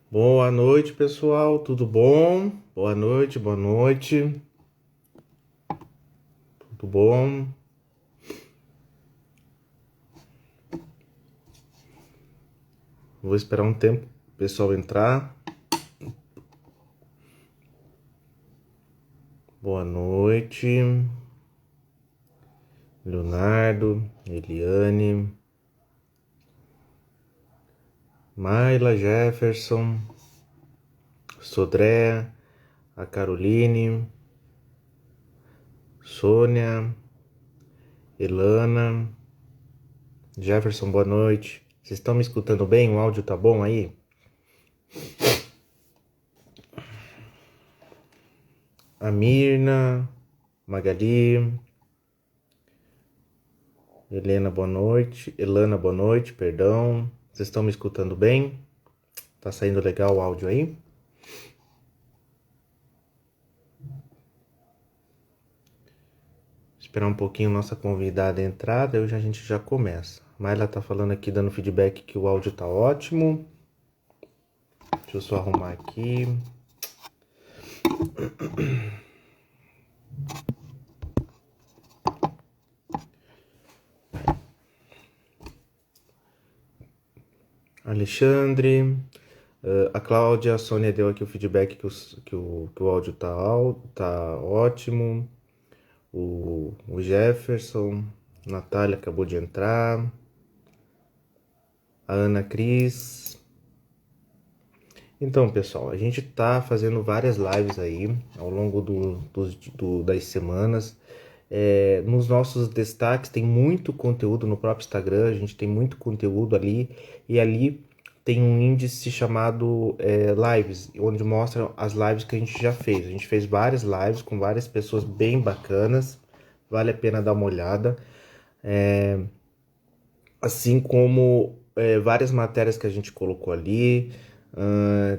Boa noite, pessoal. Tudo bom? Boa noite, boa noite. Tudo bom? Vou esperar um tempo o pessoal entrar. Boa noite, Leonardo, Eliane, Maila, Jefferson, Sodré, a Caroline, Sônia, Elana, Jefferson, boa noite. Vocês estão me escutando bem? O áudio tá bom aí? A Mirna, Magali, Helena, boa noite. Elana, boa noite, perdão. Vocês estão me escutando bem? Tá saindo legal o áudio aí? Esperar um pouquinho nossa convidada entrar, daí a gente já começa. A Mayla tá falando aqui, dando feedback que o áudio tá ótimo. Deixa eu só arrumar aqui. Alexandre, a Cláudia, a Sônia deu aqui o feedback que o áudio tá ótimo. O Jefferson, Natália acabou de entrar. A Ana Cris. Então, pessoal, a gente tá fazendo várias lives aí ao longo das semanas. Nos nossos destaques tem muito conteúdo no próprio Instagram, a gente tem muito conteúdo ali, e ali tem um índice chamado lives, onde mostra as lives que a gente já fez. A gente fez várias lives com várias pessoas bem bacanas, vale a pena dar uma olhada. Assim como várias matérias que a gente colocou ali.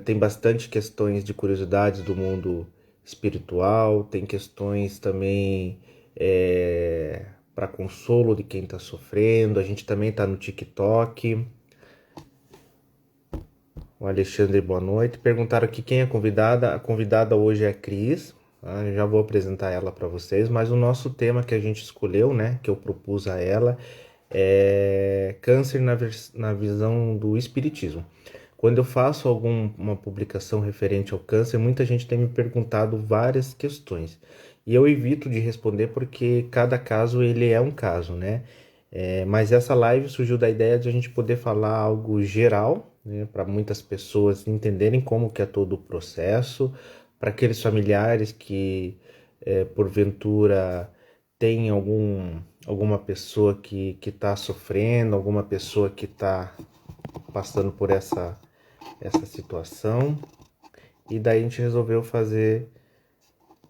Tem bastante questões de curiosidades do mundo espiritual, tem questões também para consolo de quem está sofrendo. A gente também está no TikTok. O Alexandre, boa noite. Perguntaram aqui quem é a convidada. A convidada hoje é a Cris. Tá? Eu já vou apresentar ela para vocês, mas o nosso tema que a gente escolheu, né, que eu propus a ela, é câncer na visão do espiritismo. Quando eu faço alguma publicação referente ao câncer, muita gente tem me perguntado várias questões. E eu evito de responder porque cada caso ele é um caso, né? Mas essa live surgiu da ideia de a gente poder falar algo geral, né, para muitas pessoas entenderem como que é todo o processo, para aqueles familiares que porventura tem alguma pessoa que está sofrendo, alguma pessoa que está passando por essa situação. E daí a gente resolveu fazer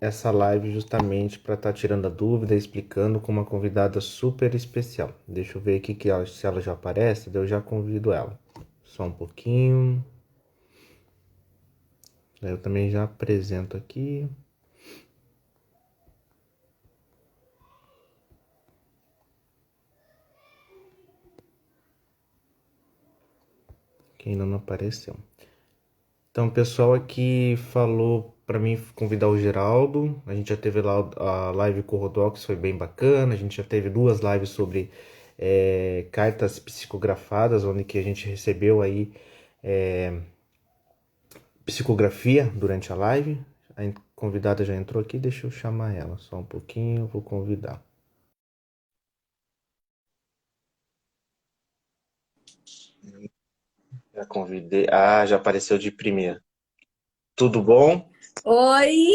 essa live justamente para estar tirando a dúvida, explicando com uma convidada super especial. Deixa eu ver aqui se ela já aparece, daí eu já convido ela. Só um pouquinho. Daí eu também já apresento aqui. Que ainda não apareceu. Então, o pessoal aqui falou para mim convidar o Geraldo. A gente já teve lá a live com o Rodox, foi bem bacana. A gente já teve duas lives sobre cartas psicografadas, onde que a gente recebeu aí psicografia durante a live. A convidada já entrou aqui, deixa eu chamar ela. Só um pouquinho, vou convidar. Já convidei. Ah, já apareceu de primeira. Tudo bom? Oi,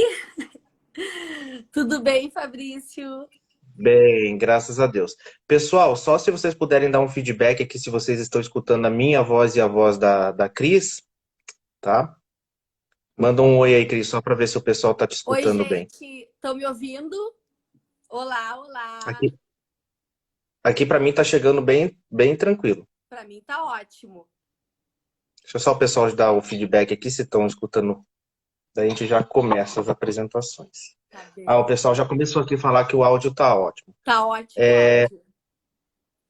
tudo bem, Fabrício? Bem, graças a Deus. Pessoal, só se vocês puderem dar um feedback aqui, se vocês estão escutando a minha voz e a voz da Cris, tá? Manda um oi aí, Cris, só para ver se o pessoal tá te Oi, escutando bem. gente, estão me ouvindo? Olá, olá. Aqui, aqui para mim tá chegando bem, bem tranquilo. Para mim tá ótimo. Deixa só o pessoal dar o feedback aqui, se estão escutando. Daí a gente já começa as apresentações. Tá Ah, o bem. pessoal já começou aqui a falar que o áudio tá ótimo. Tá ótimo o áudio.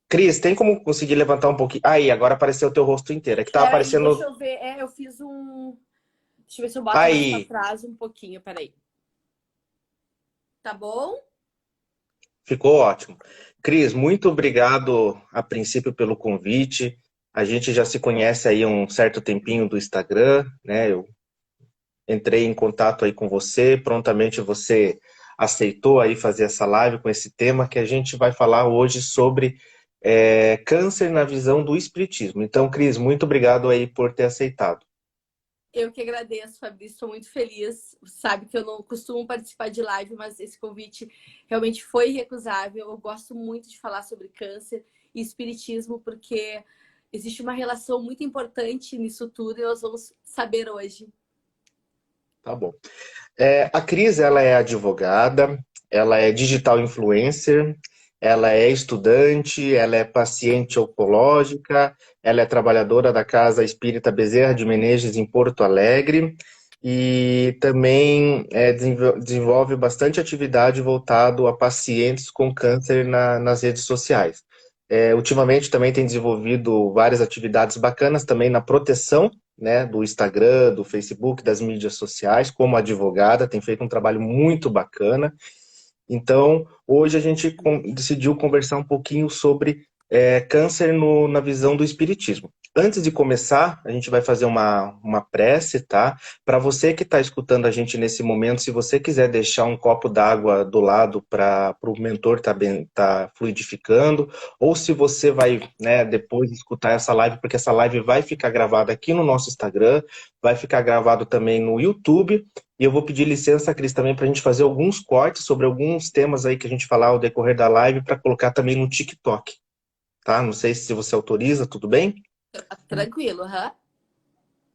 Cris, tem como conseguir levantar um pouquinho? Aí, agora apareceu o teu rosto inteiro. É que tá Peraí, deixa aparecendo. eu ver. Eu fiz um. Deixa eu ver se eu boto mais pra Aí, trás um pouquinho. Peraí. Tá bom? ficou ótimo. Cris, muito obrigado a princípio pelo convite. A gente já se conhece aí há um certo tempinho do Instagram, né? Eu entrei em contato aí com você, prontamente você aceitou aí fazer essa live com esse tema que a gente vai falar hoje sobre câncer na visão do espiritismo. Então, Cris, muito obrigado aí por ter aceitado. Eu que agradeço, Fabrício. Estou muito feliz. Sabe que eu não costumo participar de live, mas esse convite realmente foi irrecusável. Eu gosto muito de falar sobre câncer e espiritismo, porque existe uma relação muito importante nisso tudo e nós vamos saber hoje. Tá bom. A Cris, ela é advogada, ela é digital influencer, ela é estudante, ela é paciente oncológica, ela é trabalhadora da Casa Espírita Bezerra de Menezes em Porto Alegre e também desenvolve bastante atividade voltado a pacientes com câncer nas redes sociais. Ultimamente também tem desenvolvido várias atividades bacanas também na proteção, né, do Instagram, do Facebook, das mídias sociais, como advogada, tem feito um trabalho muito bacana. Então, hoje a gente decidiu conversar um pouquinho sobre câncer na visão do espiritismo. Antes de começar, a gente vai fazer uma prece, tá? Para você que está escutando a gente nesse momento, se você quiser deixar um copo d'água do lado para o mentor tá fluidificando, ou se você vai, né, depois escutar essa live, porque essa live vai ficar gravada aqui no nosso Instagram, vai ficar gravado também no YouTube, e eu vou pedir licença, Cris, também para a gente fazer alguns cortes sobre alguns temas aí que a gente falar ao decorrer da live para colocar também no TikTok, tá? Não sei se você autoriza, tudo bem? Tranquilo, hã?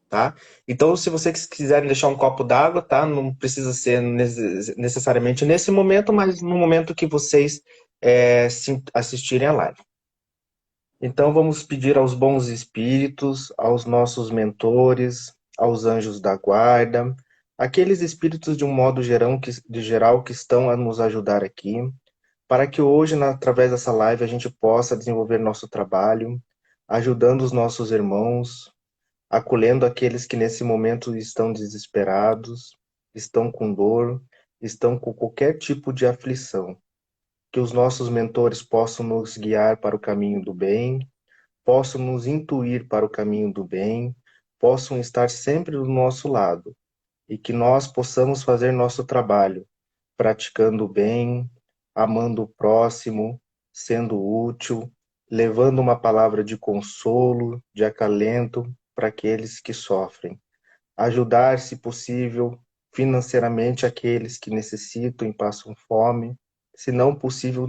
Tá? Então, se vocês quiserem deixar um copo d'água, tá? Não precisa ser necessariamente nesse momento, mas no momento que vocês assistirem a live. Então, vamos pedir aos bons espíritos, aos nossos mentores, aos anjos da guarda, aqueles espíritos de um modo geral que estão a nos ajudar aqui, para que hoje, através dessa live, a gente possa desenvolver nosso trabalho, ajudando os nossos irmãos, acolhendo aqueles que nesse momento estão desesperados, estão com dor, estão com qualquer tipo de aflição. Que os nossos mentores possam nos guiar para o caminho do bem, possam nos intuir para o caminho do bem, possam estar sempre do nosso lado e que nós possamos fazer nosso trabalho, praticando o bem, amando o próximo, sendo útil, levando uma palavra de consolo, de acalento para aqueles que sofrem. Ajudar, se possível, financeiramente aqueles que necessitam e passam fome, se não possível,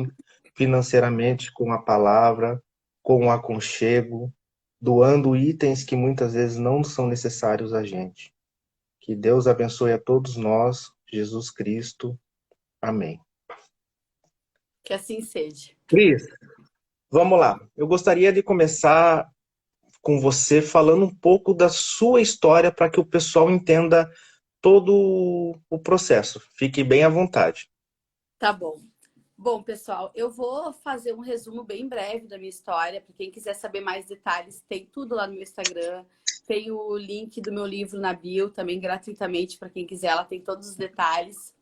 financeiramente com a palavra, com o aconchego, doando itens que muitas vezes não são necessários a gente. Que Deus abençoe a todos nós, Jesus Cristo. Amém. Que assim seja. Cris, vamos lá. Eu gostaria de começar com você falando um pouco da sua história para que o pessoal entenda todo o processo. Fique bem à vontade. Tá bom. Bom, pessoal, eu vou fazer um resumo bem breve da minha história. Para quem quiser saber mais detalhes, tem tudo lá no meu Instagram. Tem o link do meu livro na bio, também gratuitamente para quem quiser. Ela tem todos os detalhes.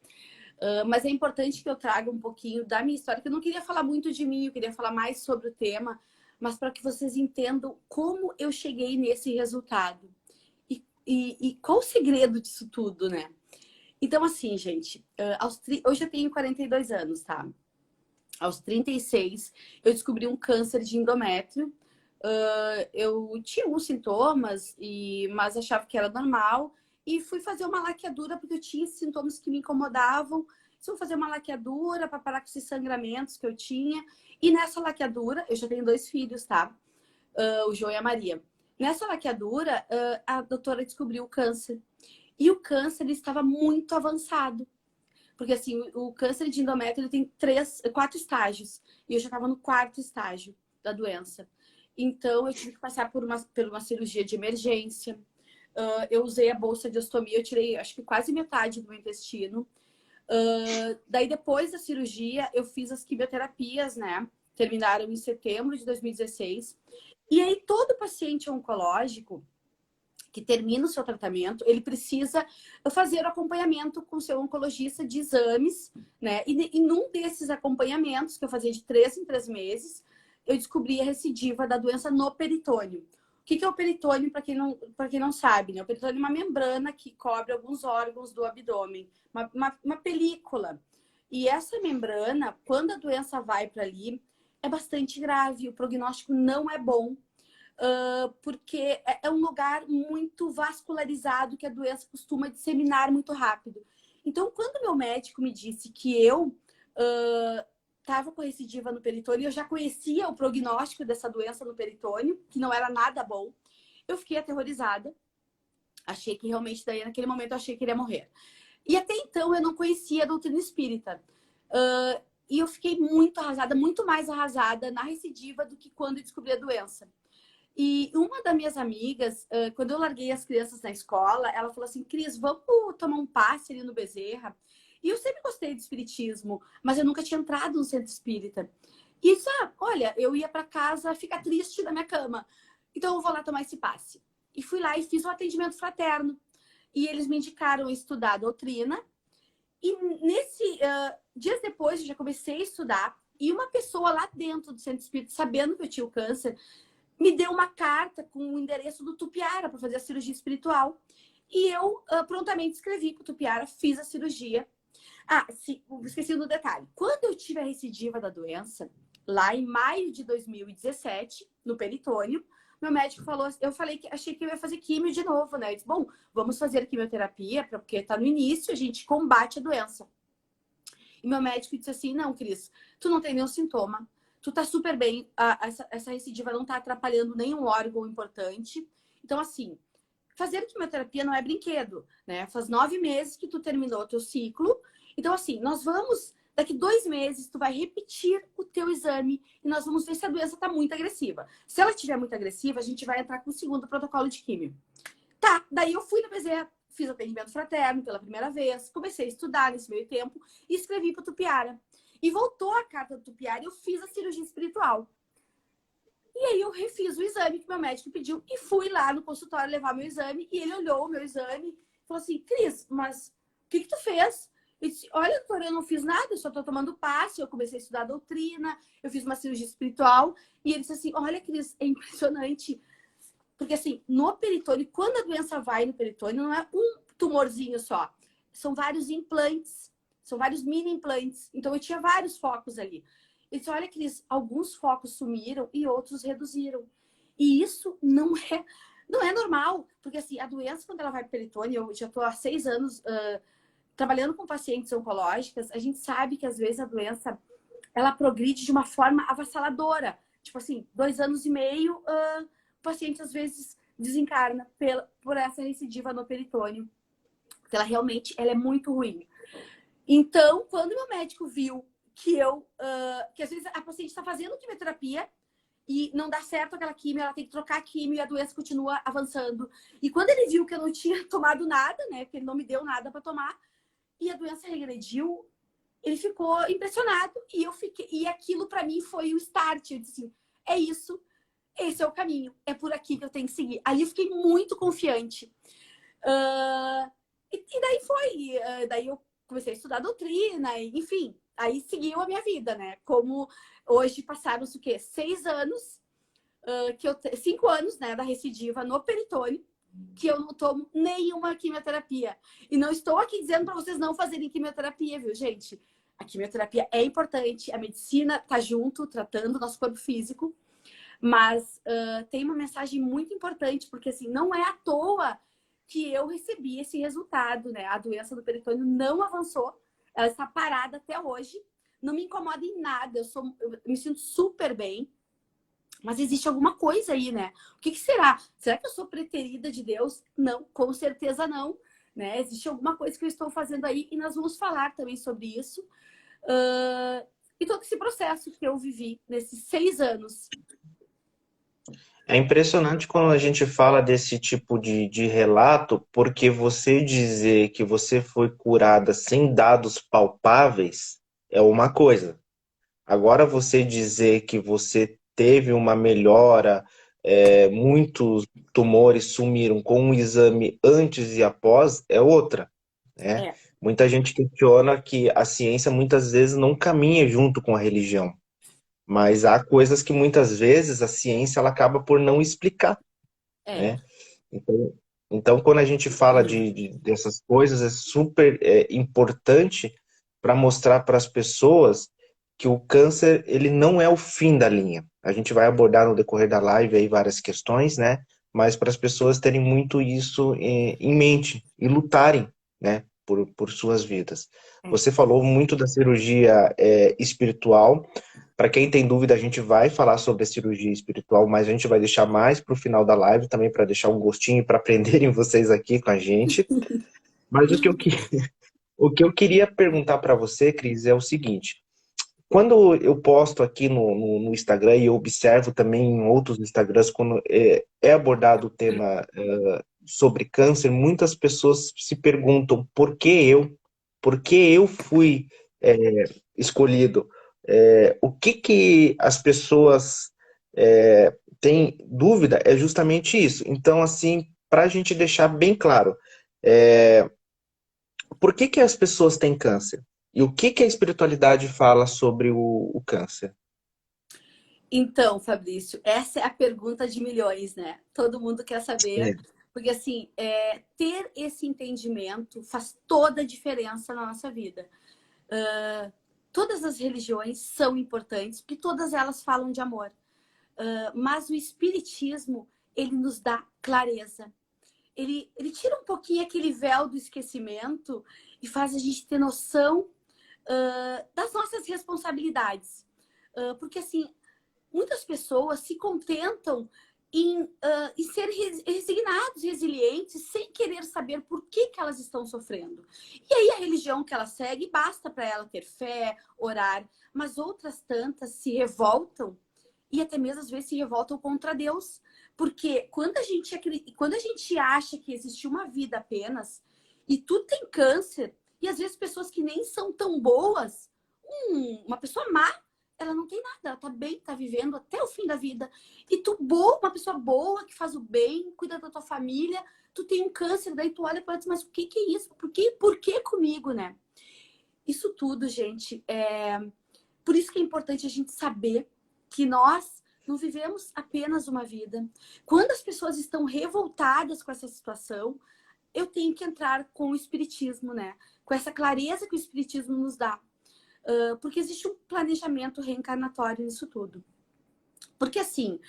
Mas é importante que eu traga um pouquinho da minha história, que eu não queria falar muito de mim, eu queria falar mais sobre o tema, mas para que vocês entendam como eu cheguei nesse resultado. E qual o segredo disso tudo, né? Então, assim, gente, hoje eu tenho 42 anos, tá? Aos 36, eu descobri um câncer de endométrio. Eu tinha alguns sintomas, mas achava que era normal. E fui fazer uma laqueadura porque eu tinha sintomas que me incomodavam. Fui fazer uma laqueadura para parar com esses sangramentos que eu tinha. E nessa laqueadura, eu já tenho 2 filhos, tá? O João e a Maria. Nessa laqueadura, a doutora descobriu o câncer. E o câncer ele estava muito avançado. Porque assim, o câncer de endométrio ele tem 4 estágios. E eu já estava no 4º estágio da doença. Então, eu tive que passar por uma cirurgia de emergência. Eu usei a bolsa de ostomia, eu tirei acho que quase metade do meu intestino. Daí, depois da cirurgia, eu fiz as quimioterapias, né? terminaram em setembro de 2016. E aí, todo paciente oncológico que termina o seu tratamento, ele precisa fazer o acompanhamento com o seu oncologista de exames, né? E num desses acompanhamentos, que eu fazia de 3 em 3 meses, eu descobri a recidiva da doença no peritônio. O que é o peritônio, para quem não sabe, né? O peritônio é uma membrana que cobre alguns órgãos do abdômen, uma película. E essa membrana, quando a doença vai para ali, é bastante grave, o prognóstico não é bom. Porque é um lugar muito vascularizado que a doença costuma disseminar muito rápido. Então, quando meu médico me disse que eu estava com recidiva no peritônio, eu já conhecia o prognóstico dessa doença no peritônio, que não era nada bom, eu fiquei aterrorizada. Achei que realmente, daí naquele momento, eu achei que iria morrer. E até então, eu não conhecia a doutrina espírita. E eu fiquei muito arrasada, muito mais arrasada na recidiva do que quando eu descobri a doença. E uma das minhas amigas, quando eu larguei as crianças na escola, ela falou assim, Cris, vamos tomar um passe ali no Bezerra? E eu sempre gostei de espiritismo, mas eu nunca tinha entrado no centro espírita. E disse, olha, eu ia para casa ficar triste na minha cama. Então eu vou lá tomar esse passe. E fui lá e fiz um atendimento fraterno. E eles me indicaram a estudar a doutrina. E dias depois eu já comecei a estudar. E uma pessoa lá dentro do centro espírita, sabendo que eu tinha o câncer, me deu uma carta com o endereço do Tupiara para fazer a cirurgia espiritual. E eu prontamente escrevi para o Tupiara, fiz a cirurgia. Esqueci do detalhe. Quando eu tive a recidiva da doença, lá em maio de 2017, no peritônio, meu médico falou, eu falei que achei que eu ia fazer químio de novo, né? Eu disse, bom, vamos fazer quimioterapia, porque está no início, a gente combate a doença. E meu médico disse assim, não, Cris, tu não tem nenhum sintoma. Tu tá super bem, essa recidiva não tá atrapalhando nenhum órgão importante. Então, assim, fazer quimioterapia não é brinquedo, né? Faz 9 meses que tu terminou o teu ciclo. Então, assim, daqui 2 meses, tu vai repetir o teu exame e nós vamos ver se a doença tá muito agressiva. Se ela estiver muito agressiva, a gente vai entrar com o segundo protocolo de químio. Tá, daí eu fui no Bezerra, fiz atendimento fraterno pela primeira vez, comecei a estudar nesse meio tempo e escrevi para o Tupiara. E voltou a carta do Tupiara e eu fiz a cirurgia espiritual. E aí eu refiz o exame que meu médico pediu e fui lá no consultório levar meu exame. E ele olhou o meu exame e falou assim, Cris, mas o que tu fez? Eu disse, olha, doutora, eu não fiz nada, eu só tô tomando passe, eu comecei a estudar a doutrina, eu fiz uma cirurgia espiritual. E ele disse assim, olha, Cris, é impressionante. Porque assim, no peritônio, quando a doença vai no peritônio, não é um tumorzinho só. São vários implantes. São vários mini implantes. Então, eu tinha vários focos ali. Ele disse, olha, Cris, alguns focos sumiram e outros reduziram. E isso não é normal. Porque, assim, a doença, quando ela vai para o peritônio, eu já estou há 6 anos trabalhando com pacientes oncológicas, a gente sabe que, às vezes, a doença, ela progride de uma forma avassaladora. Tipo assim, 2 anos e meio, o paciente, às vezes, desencarna por essa recidiva no peritônio. Porque ela realmente é muito ruim. Então, quando meu médico viu que às vezes a paciente está fazendo quimioterapia e não dá certo aquela quimio, ela tem que trocar a quimio e a doença continua avançando. E quando ele viu que eu não tinha tomado nada, né, que ele não me deu nada para tomar, e a doença regrediu, ele ficou impressionado e aquilo para mim foi o start. Eu disse assim, é isso, esse é o caminho, é por aqui que eu tenho que seguir. Ali eu fiquei muito confiante. E daí daí eu comecei a estudar doutrina, enfim, aí seguiu a minha vida, né? Como hoje passaram-se o quê? 6 anos, 5 anos, né, da recidiva no peritônio, que eu não tomo nenhuma quimioterapia. E não estou aqui dizendo para vocês não fazerem quimioterapia, viu, gente? A quimioterapia é importante, a medicina tá junto, tratando o nosso corpo físico, mas tem uma mensagem muito importante, porque assim, não é à toa que eu recebi esse resultado, né? A doença do peritônio não avançou, ela está parada até hoje, não me incomoda em nada, eu me sinto super bem, mas existe alguma coisa aí, né? O que será? Será que eu sou preterida de Deus? Não, com certeza não, né? Existe alguma coisa que eu estou fazendo aí e nós vamos falar também sobre isso. E todo esse processo que eu vivi nesses 6 anos. É impressionante quando a gente fala desse tipo de relato, porque você dizer que você foi curada sem dados palpáveis é uma coisa. Agora você dizer que você teve uma melhora, muitos tumores sumiram com um exame antes e após, é outra, né? É, Muita gente questiona que a ciência muitas vezes não caminha junto com a religião, mas há coisas que muitas vezes a ciência ela acaba por não explicar, é. né? Então, então quando a gente fala dessas coisas, é super importante para mostrar para as pessoas que o câncer ele não é o fim da linha. A gente vai abordar no decorrer da live aí várias questões, né? Mas para as pessoas terem muito isso em mente e lutarem, né? Por suas vidas. É. Você falou muito da cirurgia espiritual. Para quem tem dúvida, a gente vai falar sobre a cirurgia espiritual, mas a gente vai deixar mais para o final da live também para deixar um gostinho para aprenderem vocês aqui com a gente. Mas o que eu queria perguntar para você, Cris, é o seguinte: quando eu posto aqui no Instagram e eu observo também em outros Instagrams, quando é abordado o tema sobre câncer, muitas pessoas se perguntam por que eu fui escolhido. O que que as pessoas têm dúvida é justamente isso. Então, assim, para a gente deixar bem claro, é, por que que as pessoas têm câncer? E o que que a espiritualidade fala sobre o câncer? Então, Fabrício, essa é a pergunta de milhões, né? Todo mundo quer saber, É, porque assim, ter esse entendimento faz toda a diferença na nossa vida. Todas as religiões são importantes, porque todas elas falam de amor. Mas o espiritismo, ele nos dá clareza. Ele tira um pouquinho aquele véu do esquecimento e faz a gente ter noção das nossas responsabilidades. Porque assim, muitas pessoas se contentam em ser resignados, resilientes, sem querer saber por que elas estão sofrendo. E aí a religião que ela segue, basta para ela ter fé, orar, mas outras tantas se revoltam e até mesmo às vezes se revoltam contra Deus. Porque quando a gente acha que existe uma vida apenas e tu tem câncer, e às vezes pessoas que nem são tão boas, uma pessoa má, ela não tem nada, ela tá bem, tá vivendo até o fim da vida. E tu, boa, uma pessoa boa, que faz o bem, cuida da tua família, tu tem um câncer, daí tu olha para ela e diz, mas o que que é isso? Por que comigo, né? Isso tudo, gente, por isso que é importante a gente saber que nós não vivemos apenas uma vida. Quando as pessoas estão revoltadas com essa situação, eu tenho que entrar com o espiritismo, né? Com essa clareza que o espiritismo nos dá. Porque existe um planejamento reencarnatório nisso tudo. Porque assim,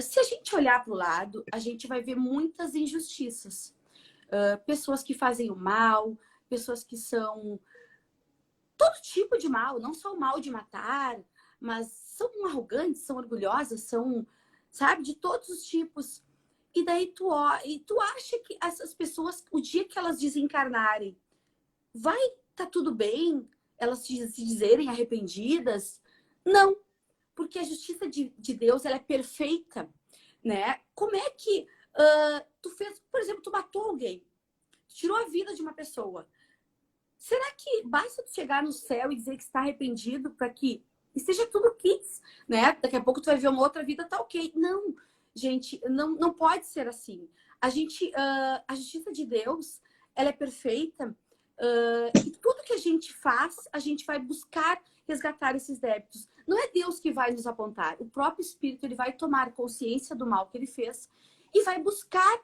se a gente olhar para o lado, a gente vai ver muitas injustiças. Pessoas que fazem o mal, pessoas que são todo tipo de mal, não só o mal de matar, mas são arrogantes, são orgulhosas, são, sabe, de todos os tipos. E daí tu acha que essas pessoas, o dia que elas desencarnarem, vai estar tudo bem? Elas se dizerem arrependidas? Não, porque a justiça de Deus ela é perfeita, né? Como é que tu fez, por exemplo, tu matou alguém, tirou a vida de uma pessoa? Será que basta tu chegar no céu e dizer que está arrependido para que esteja tudo quites, né? Daqui a pouco tu vai ver uma outra vida, tá ok. Não, gente, não pode ser assim. A justiça de Deus, ela é perfeita e tudo que a gente faz, a gente vai buscar resgatar esses débitos. Não é Deus que vai nos apontar. O próprio Espírito, ele vai tomar consciência do mal que ele fez e vai buscar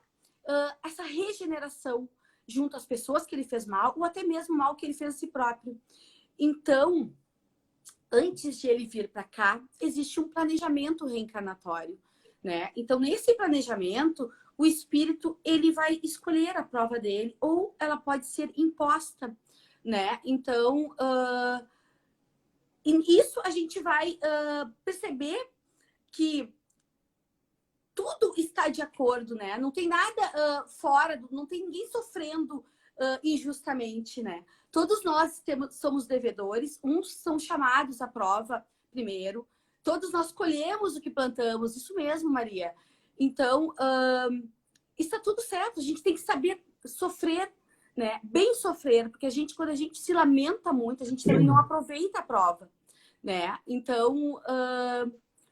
essa regeneração junto às pessoas que ele fez mal, ou até mesmo mal que ele fez a si próprio. Então, antes de ele vir para cá, existe um planejamento reencarnatório, né? Então, nesse planejamento, o espírito ele vai escolher a prova dele, ou ela pode ser imposta, né? Então, isso a gente vai perceber que tudo está de acordo, né? Não tem nada fora, não tem ninguém sofrendo injustamente, né? Todos nós somos devedores, uns são chamados à prova primeiro, todos nós colhemos o que plantamos, isso mesmo, Maria. Então, está tudo certo, a gente tem que saber sofrer, né? Bem sofrer, porque quando a gente se lamenta muito, a gente também não aproveita a prova, né? Então,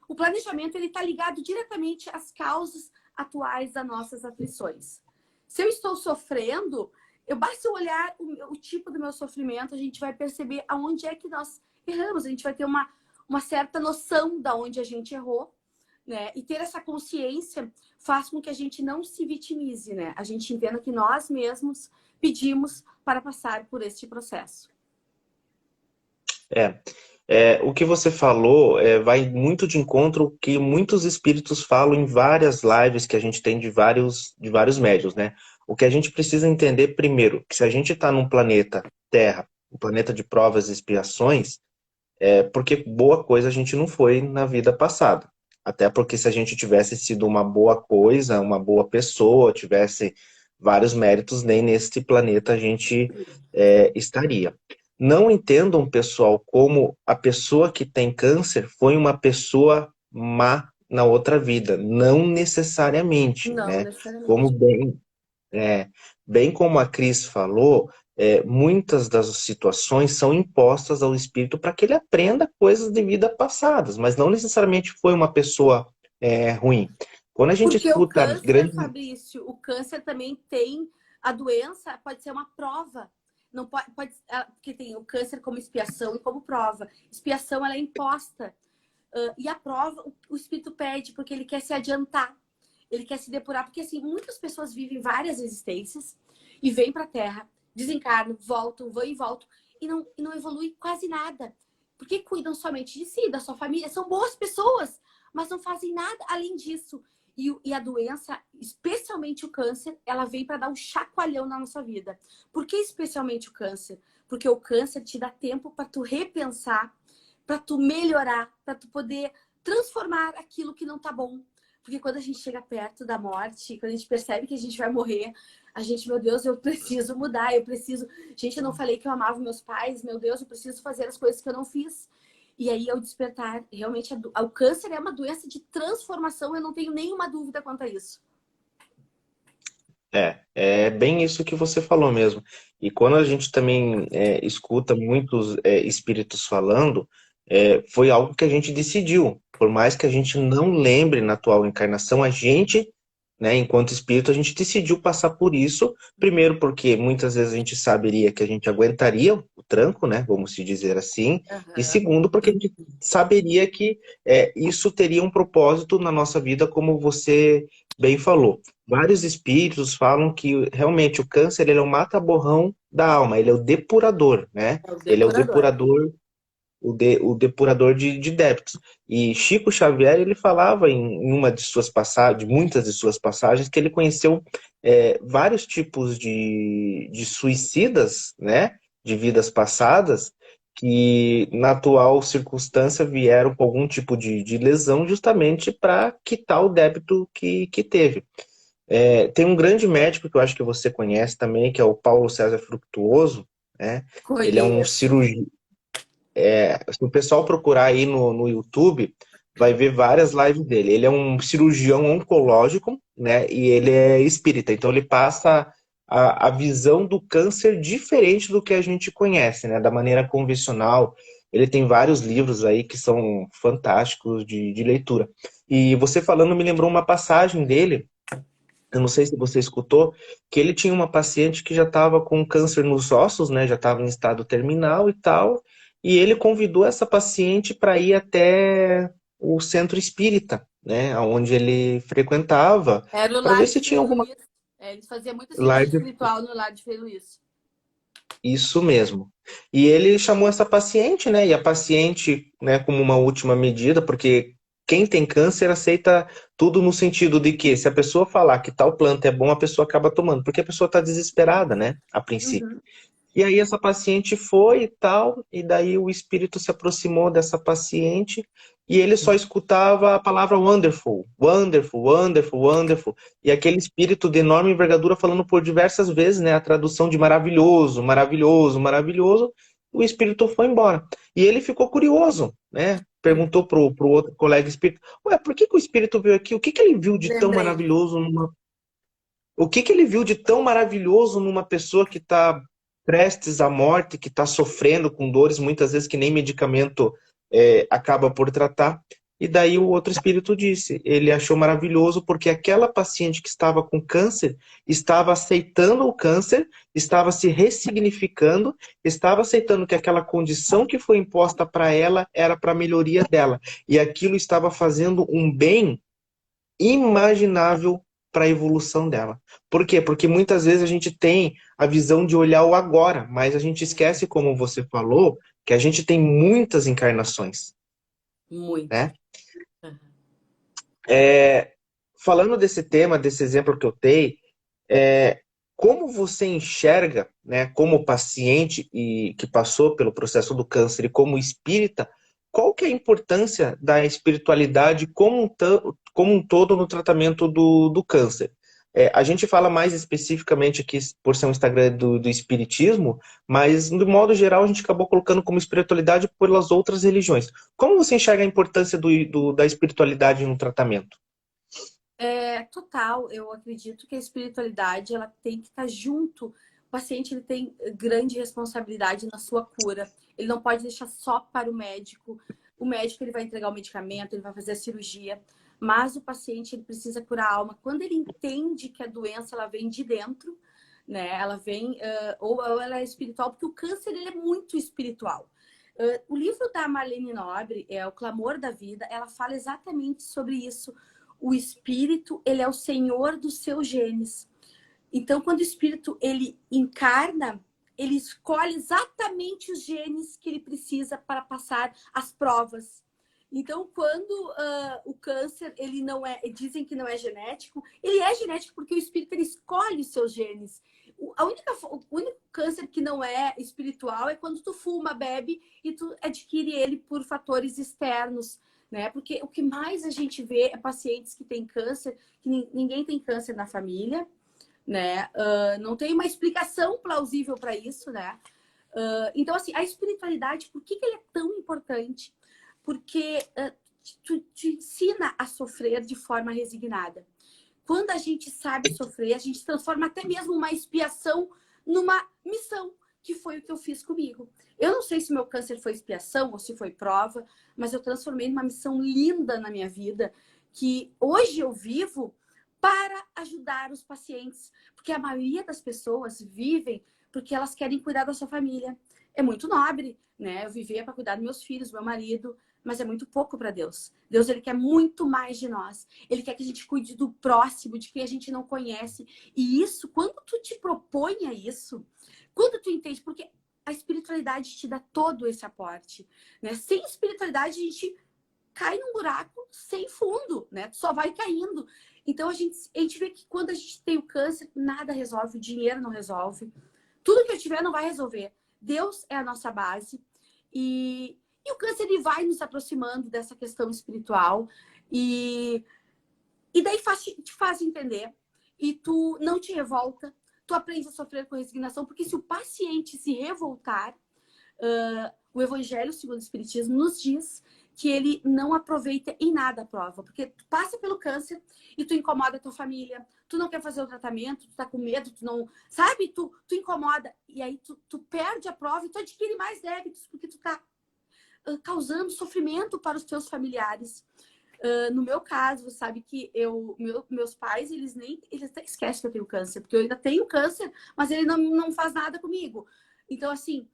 o planejamento ele está ligado diretamente às causas atuais das nossas aflições. Se eu estou sofrendo, basta eu olhar o tipo do meu sofrimento, a gente vai perceber aonde é que nós erramos, a gente vai ter uma certa noção da onde a gente errou, né? E ter essa consciência faz com que a gente não se vitimize, né? A gente entenda que nós mesmos pedimos para passar por este processo. O que você falou vai muito de encontro ao que muitos espíritos falam em várias lives que a gente tem de vários médiuns, né? O que a gente precisa entender primeiro, que se a gente está num planeta Terra, um planeta de provas e expiações, porque boa coisa a gente não foi na vida passada. Até porque se a gente tivesse sido uma boa coisa, uma boa pessoa, tivesse vários méritos, nem neste planeta a gente estaria. Não entendam, pessoal, como a pessoa que tem câncer foi uma pessoa má na outra vida. Não necessariamente, Não né? Como necessariamente. bem como a Cris falou, muitas das situações são impostas ao espírito para que ele aprenda coisas de vida passadas, mas não necessariamente foi uma pessoa ruim. Quando a gente Porque o escuta câncer, grandes... Fabrício, o câncer também tem a doença, pode ser uma prova. Não pode, porque tem o câncer como expiação e como prova. Expiação ela é imposta. E a prova, o espírito pede porque ele quer se adiantar. Ele quer se depurar. Porque assim, muitas pessoas vivem várias existências e vêm para a Terra, desencarnam, voltam, vão e voltam. E não evolui quase nada. Porque cuidam somente de si, da sua família. São boas pessoas, mas não fazem nada além disso. E a doença, especialmente o câncer, ela vem para dar um chacoalhão na nossa vida. Por que especialmente o câncer? Porque o câncer te dá tempo para tu repensar, para tu melhorar, para tu poder transformar aquilo que não tá bom. Porque quando a gente chega perto da morte, quando a gente percebe que a gente vai morrer, a gente, meu Deus, eu preciso mudar, eu preciso... Gente, eu não falei que eu amava meus pais, meu Deus, eu preciso fazer as coisas que eu não fiz. E aí, ao despertar, realmente, o câncer é uma doença de transformação, eu não tenho nenhuma dúvida quanto a isso. É bem isso que você falou mesmo. E quando a gente também escuta muitos espíritos falando, foi algo que a gente decidiu. Por mais que a gente não lembre na atual encarnação, a gente, né, enquanto espírito, a gente decidiu passar por isso. Primeiro porque muitas vezes a gente saberia que a gente aguentaria o tranco, né, vamos se dizer assim. E Uhum. segundo porque a gente saberia que isso teria um propósito na nossa vida, como você bem falou. Vários espíritos falam que realmente o câncer ele é o mata-borrão da alma, ele é o depurador, né? É o Ele é o depurador. depurador, o depurador de débitos. E Chico Xavier ele falava em uma de suas passagens, de muitas de suas passagens, que ele conheceu vários tipos de suicidas, né? De vidas passadas, que na atual circunstância vieram com algum tipo de lesão justamente para quitar o débito que teve. Tem um grande médico que eu acho que você conhece também, que é o Paulo César Frutuoso, né? Ele é um Conheço. cirurgião. Se o pessoal procurar aí no YouTube, vai ver várias lives dele. Ele é um cirurgião oncológico, né? E ele é espírita. Então ele passa a visão do câncer diferente do que a gente conhece, né? Da maneira convencional. Ele tem vários livros aí que são fantásticos de leitura. E você falando me lembrou uma passagem dele. Eu não sei se você escutou, que ele tinha uma paciente que já estava com câncer nos ossos, né? Já estava em estado terminal e tal. E ele convidou essa paciente para ir até o centro espírita, né? Onde ele frequentava, Era o para ver lar se de tinha Frei alguma Luís. Eles faziam muito esse lá retiro espiritual no lar de Frei Luís. isso mesmo. E ele chamou essa paciente, né? E a paciente, né, como uma última medida, porque quem tem câncer aceita tudo no sentido de que se a pessoa falar que tal planta é bom, a pessoa acaba tomando, porque a pessoa está desesperada, né? A princípio. Uhum. E aí essa paciente foi e tal, e daí o espírito se aproximou dessa paciente e ele só escutava a palavra wonderful, wonderful, wonderful, wonderful. E aquele espírito de enorme envergadura falando por diversas vezes, né, a tradução de maravilhoso, maravilhoso, maravilhoso, o espírito foi embora. E ele ficou curioso, né? Perguntou pro outro colega espírito, ué, por que o espírito veio aqui? O que ele viu de tão Lembrei. maravilhoso numa... O que ele viu de tão maravilhoso numa pessoa que está prestes à morte, que está sofrendo com dores, muitas vezes que nem medicamento acaba por tratar. E daí o outro espírito disse, ele achou maravilhoso porque aquela paciente que estava com câncer estava aceitando o câncer, estava se ressignificando, estava aceitando que aquela condição que foi imposta para ela era para a melhoria dela. E aquilo estava fazendo um bem imaginável para a evolução dela. Por quê? Porque muitas vezes a gente tem a visão de olhar o agora, mas a gente esquece, como você falou, que a gente tem muitas encarnações, Muito. né? É, falando desse tema, desse exemplo que eu dei, como você enxerga, né, como paciente e que passou pelo processo do câncer e como espírita, qual que é a importância da espiritualidade como um todo no tratamento do câncer? A gente fala mais especificamente aqui, por ser um Instagram do espiritismo, mas, de modo geral, a gente acabou colocando como espiritualidade pelas outras religiões. Como você enxerga a importância da espiritualidade no tratamento? Total, eu acredito que a espiritualidade ela tem que estar junto. O paciente ele tem grande responsabilidade na sua cura. Ele não pode deixar só para o médico. O médico ele vai entregar o medicamento, ele vai fazer a cirurgia, mas o paciente ele precisa curar a alma. Quando ele entende que a doença ela vem de dentro, né? Ela vem ou ela é espiritual, porque o câncer ele é muito espiritual. O livro da Marlene Nobre, O Clamor da Vida, ela fala exatamente sobre isso. O espírito, ele é o senhor dos seus genes. Então, quando o espírito ele encarna, ele escolhe exatamente os genes que ele precisa para passar as provas. Então, quando o câncer, ele não é, dizem que não é genético, ele é genético porque o espírito ele escolhe os seus genes. O único câncer que não é espiritual é quando tu fuma, bebe e tu adquire ele por fatores externos, né? Porque o que mais a gente vê é pacientes que têm câncer, que ninguém tem câncer na família, né? Não tem uma explicação plausível para isso, né? Então, assim, a espiritualidade, por que ela é tão importante? Porque te ensina a sofrer de forma resignada. Quando a gente sabe sofrer, a gente transforma até mesmo uma expiação numa missão, que foi o que eu fiz comigo. Eu não sei se meu câncer foi expiação ou se foi prova, mas eu transformei numa missão linda na minha vida, que hoje eu vivo para ajudar os pacientes. Porque a maioria das pessoas vivem porque elas querem cuidar da sua família. É muito nobre, né? Eu vivia para cuidar dos meus filhos, do meu marido, mas é muito pouco para Deus. Deus, ele quer muito mais de nós. Ele quer que a gente cuide do próximo, de quem a gente não conhece. E isso, quando tu te propõe a isso, quando tu entende, porque a espiritualidade te dá todo esse aporte, né? Sem espiritualidade, a gente cai num buraco sem fundo, né? Tu só vai caindo. Então, a gente vê que quando a gente tem o câncer, nada resolve, o dinheiro não resolve. Tudo que eu tiver não vai resolver. Deus é a nossa base. E o câncer ele vai nos aproximando dessa questão espiritual. E daí te faz entender. E tu não te revolta. Tu aprende a sofrer com resignação. Porque se o paciente se revoltar, o Evangelho segundo o Espiritismo nos diz que ele não aproveita em nada a prova. Porque tu passa pelo câncer e tu incomoda a tua família. Tu não quer fazer o tratamento, tu tá com medo, tu não... Sabe? Tu incomoda. E aí tu perde a prova e tu adquire mais débitos. Porque tu tá causando sofrimento para os teus familiares. No meu caso, sabe que meus pais, eles até esquecem que eu tenho câncer, porque eu ainda tenho câncer, mas ele não faz nada comigo. Então, assim,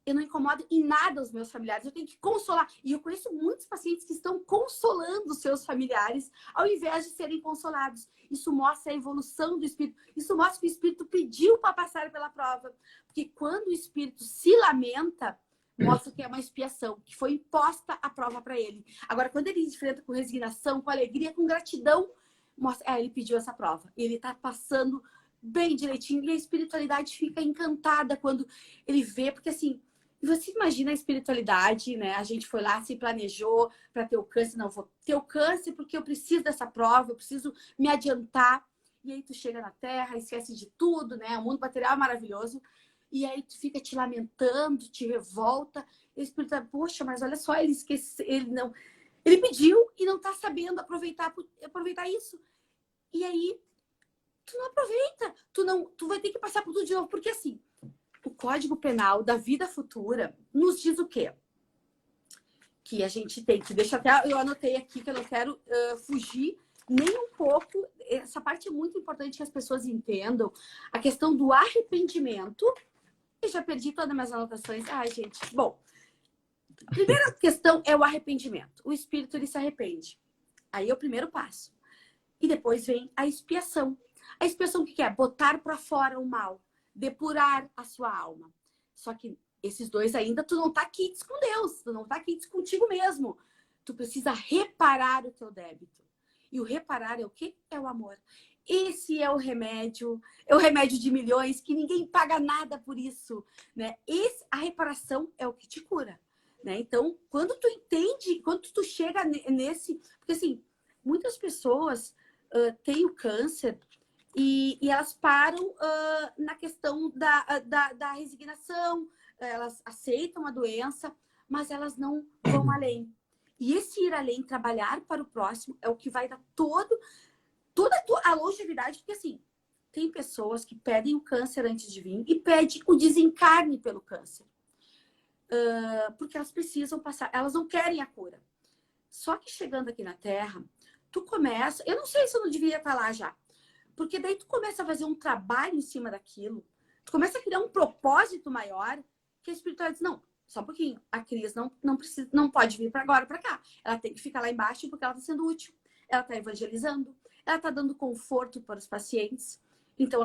eu não incomodo em nada os meus familiares, eu tenho que consolar. E eu conheço muitos pacientes que estão consolando os seus familiares ao invés de serem consolados. Isso mostra a evolução do espírito. Isso mostra que o espírito pediu para passar pela prova. Porque quando o espírito se lamenta, mostra que é uma expiação, que foi imposta a prova para ele. Agora, quando ele enfrenta com resignação, com alegria, com gratidão, mostra, ele pediu essa prova. Ele está passando bem direitinho e a espiritualidade fica encantada quando ele vê, porque assim, você imagina a espiritualidade, né? A gente foi lá, se planejou para ter o câncer, não vou ter o câncer porque eu preciso dessa prova, eu preciso me adiantar. E aí tu chega na Terra, esquece de tudo, né? O mundo material é maravilhoso. E aí tu fica te lamentando, te revolta. E o espírito, poxa, mas olha só, ele esqueceu, ele não, ele pediu e não tá sabendo aproveitar isso. E aí tu não aproveita, tu vai ter que passar por tudo de novo, porque assim, o Código Penal da vida futura nos diz o quê? que a gente tem que... Deixa até... Eu anotei aqui que eu não quero fugir nem um pouco. Essa parte é muito importante que as pessoas entendam. A questão do arrependimento. Eu já perdi todas as minhas anotações. Ai, gente. Bom, a primeira questão é o arrependimento. O espírito, ele se arrepende. Aí é o primeiro passo. E depois vem a expiação. A expiação o que é? Botar para fora o mal. Depurar a sua alma. Só que esses dois ainda, tu não tá quites com Deus. Tu não tá quites contigo mesmo. Tu precisa reparar o teu débito. E o reparar é o quê? É o amor. Esse é o remédio de milhões, que ninguém paga nada por isso, né? A reparação é o que te cura, né? Então, quando tu entende, quando tu chega nesse... Porque, assim, muitas pessoas têm o câncer e elas param na questão da resignação, elas aceitam a doença, mas elas não vão além. E esse ir além, trabalhar para o próximo, é o que vai dar toda a longevidade, porque assim, tem pessoas que pedem o câncer antes de vir e pedem o desencarne pelo câncer. Porque elas precisam passar, elas não querem a cura. Só que chegando aqui na Terra, tu começa, eu não sei se eu não devia estar lá já, porque daí tu começa a fazer um trabalho em cima daquilo, tu começa a criar um propósito maior, que a espiritualidade diz, não, só um pouquinho, a Cris não pode vir para agora, para cá. Ela tem que ficar lá embaixo porque ela está sendo útil. Ela está evangelizando, ela está dando conforto para os pacientes. Então,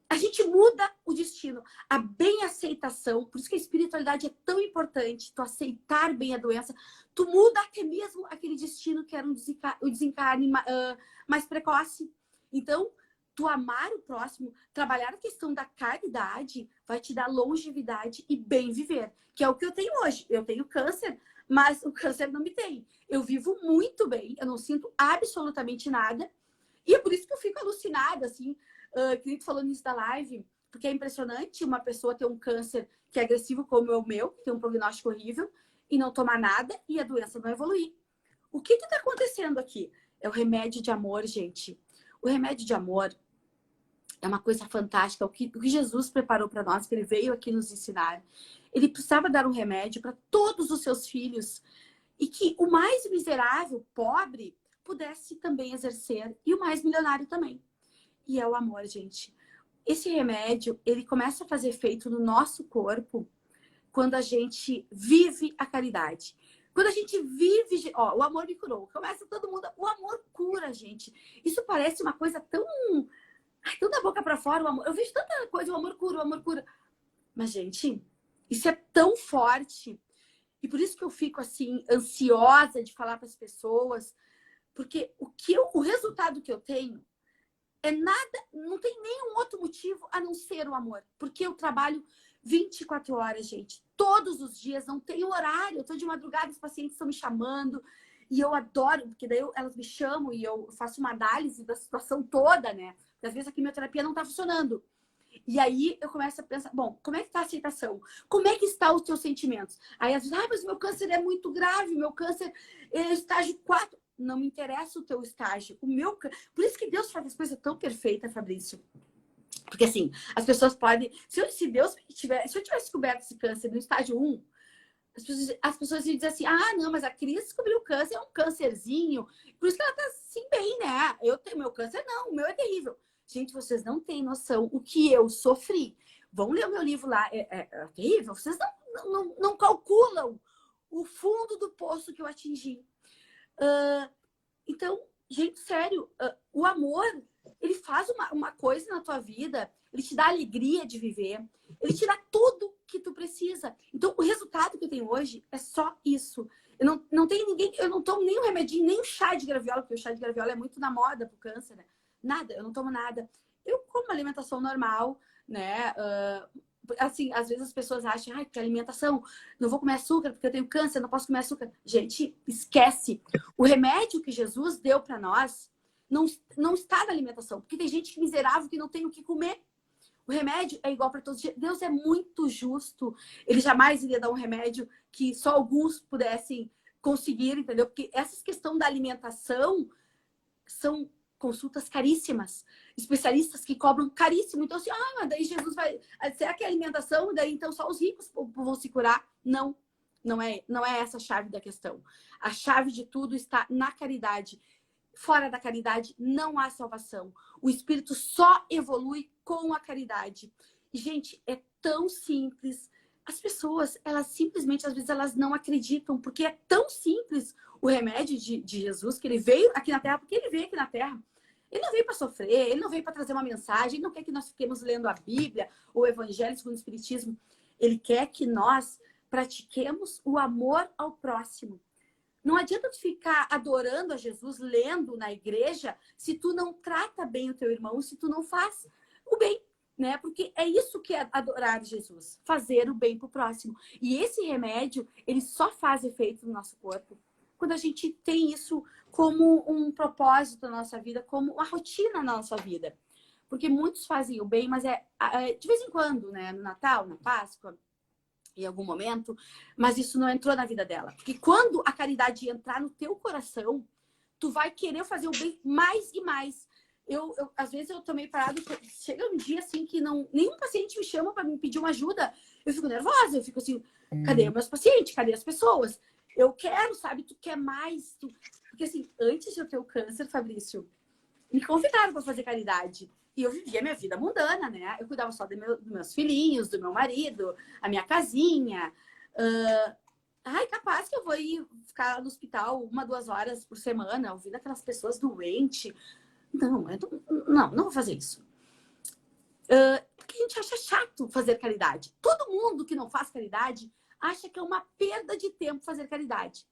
a gente muda o destino. A bem-aceitação, por isso que a espiritualidade é tão importante, tu aceitar bem a doença, tu muda até mesmo aquele destino que era o desencarne mais precoce. Então, tu amar o próximo, trabalhar a questão da caridade, vai te dar longevidade e bem viver, que é o que eu tenho hoje. Eu tenho câncer, mas o câncer não me tem. Eu vivo muito bem, eu não sinto absolutamente nada. E é por isso que eu fico alucinada, assim, que tu falou nisso da live, porque é impressionante uma pessoa ter um câncer que é agressivo como é o meu, que tem um prognóstico horrível, e não tomar nada e a doença não evoluir. O que está acontecendo aqui? É o remédio de amor, gente. O remédio de amor é uma coisa fantástica. O que Jesus preparou para nós, que ele veio aqui nos ensinar. Ele precisava dar um remédio para todos os seus filhos e que o mais miserável, pobre, pudesse também exercer e o mais milionário também. E é o amor, gente. Esse remédio, ele começa a fazer efeito no nosso corpo quando a gente vive a caridade. Quando a gente vive... Ó, o amor me curou. Começa todo mundo... O amor cura, gente. Isso parece uma coisa tão... Tão da boca para fora, o amor. Eu vejo tanta coisa, o amor cura, o amor cura. Mas, gente, isso é tão forte. E por isso que eu fico, assim, ansiosa de falar para as pessoas. Porque o resultado que eu tenho é nada, não tem nenhum outro motivo a não ser o amor. Porque eu trabalho 24 horas, gente. Todos os dias, não tem horário. Eu estou de madrugada, os pacientes estão me chamando. E eu adoro, porque daí elas me chamam e eu faço uma análise da situação toda, né? Porque às vezes a quimioterapia não está funcionando. E aí eu começo a pensar, bom, como é que está a aceitação? Como é que estão os teus sentimentos? Aí às vezes, mas o meu câncer é muito grave, o meu câncer é estágio 4. Não me interessa o teu estágio. Por isso que Deus faz as coisas tão perfeitas, Fabrício. Porque assim, as pessoas podem... Se eu tivesse descoberto esse câncer no estágio 1, as pessoas iam dizer assim, ah, não, mas a Cris descobriu o câncer, é um câncerzinho. Por isso que ela tá assim bem, né? Eu tenho meu câncer, não, o meu é terrível. Gente, vocês não têm noção o que eu sofri. Vão ler o meu livro lá, é terrível. Vocês não calculam o fundo do poço que eu atingi. Então, gente, sério, o amor, ele faz uma coisa na tua vida, ele te dá alegria de viver, ele te dá tudo que tu precisa. Então, o resultado que eu tenho hoje é só isso. Eu não tenho ninguém, eu não tomo nem um remedinho, nem um chá de graviola, porque o chá de graviola é muito na moda pro câncer, né? Nada, eu não tomo nada. Eu como uma alimentação normal, né? Assim, às vezes as pessoas acham, ai, que alimentação, não vou comer açúcar porque eu tenho câncer, não posso comer açúcar. Gente, esquece. O remédio que Jesus deu para nós não está na alimentação, porque tem gente miserável que não tem o que comer. O remédio é igual para todos. Deus é muito justo. Ele jamais iria dar um remédio que só alguns pudessem conseguir, entendeu? Porque essa questão da alimentação são consultas caríssimas. Especialistas que cobram caríssimo. Então, assim, mas daí Jesus vai... Será que é alimentação? Daí, então, só os ricos vão se curar? Não. Não é essa a chave da questão. A chave de tudo está na caridade. Fora da caridade não há salvação. O espírito só evolui com a caridade. E, gente, é tão simples. As pessoas, elas simplesmente, às vezes, elas não acreditam, porque é tão simples o remédio de Jesus, que ele veio aqui na Terra, porque ele veio aqui na Terra. Ele não veio para sofrer, ele não veio para trazer uma mensagem, ele não quer que nós fiquemos lendo a Bíblia ou o Evangelho segundo o Espiritismo. Ele quer que nós pratiquemos o amor ao próximo. Não adianta tu ficar adorando a Jesus, lendo na igreja, se tu não trata bem o teu irmão, se tu não faz o bem, né? Porque é isso que é adorar Jesus, fazer o bem pro próximo. E esse remédio, ele só faz efeito no nosso corpo quando a gente tem isso como um propósito na nossa vida, como uma rotina na nossa vida. Porque muitos fazem o bem, mas de vez em quando, né? No Natal, na Páscoa, em algum momento, mas isso não entrou na vida dela. Porque quando a caridade entrar no teu coração, tu vai querer fazer o bem mais e mais. Às vezes eu tô meio parado, chega um dia assim que nenhum paciente me chama para me pedir uma ajuda, eu fico nervosa, eu fico assim, cadê meus pacientes? Cadê as pessoas? Eu quero, sabe? Tu quer mais. Porque assim, antes de eu ter o câncer, Fabrício, me convidaram para fazer caridade. E eu vivia minha vida mundana, né? Eu cuidava só dos meus filhinhos, do meu marido, a minha casinha. Capaz que eu vou ir ficar no hospital 1, 2 horas por semana, ouvindo aquelas pessoas doentes. Não vou fazer isso. Porque a gente acha chato fazer caridade. Todo mundo que não faz caridade acha que é uma perda de tempo fazer caridade.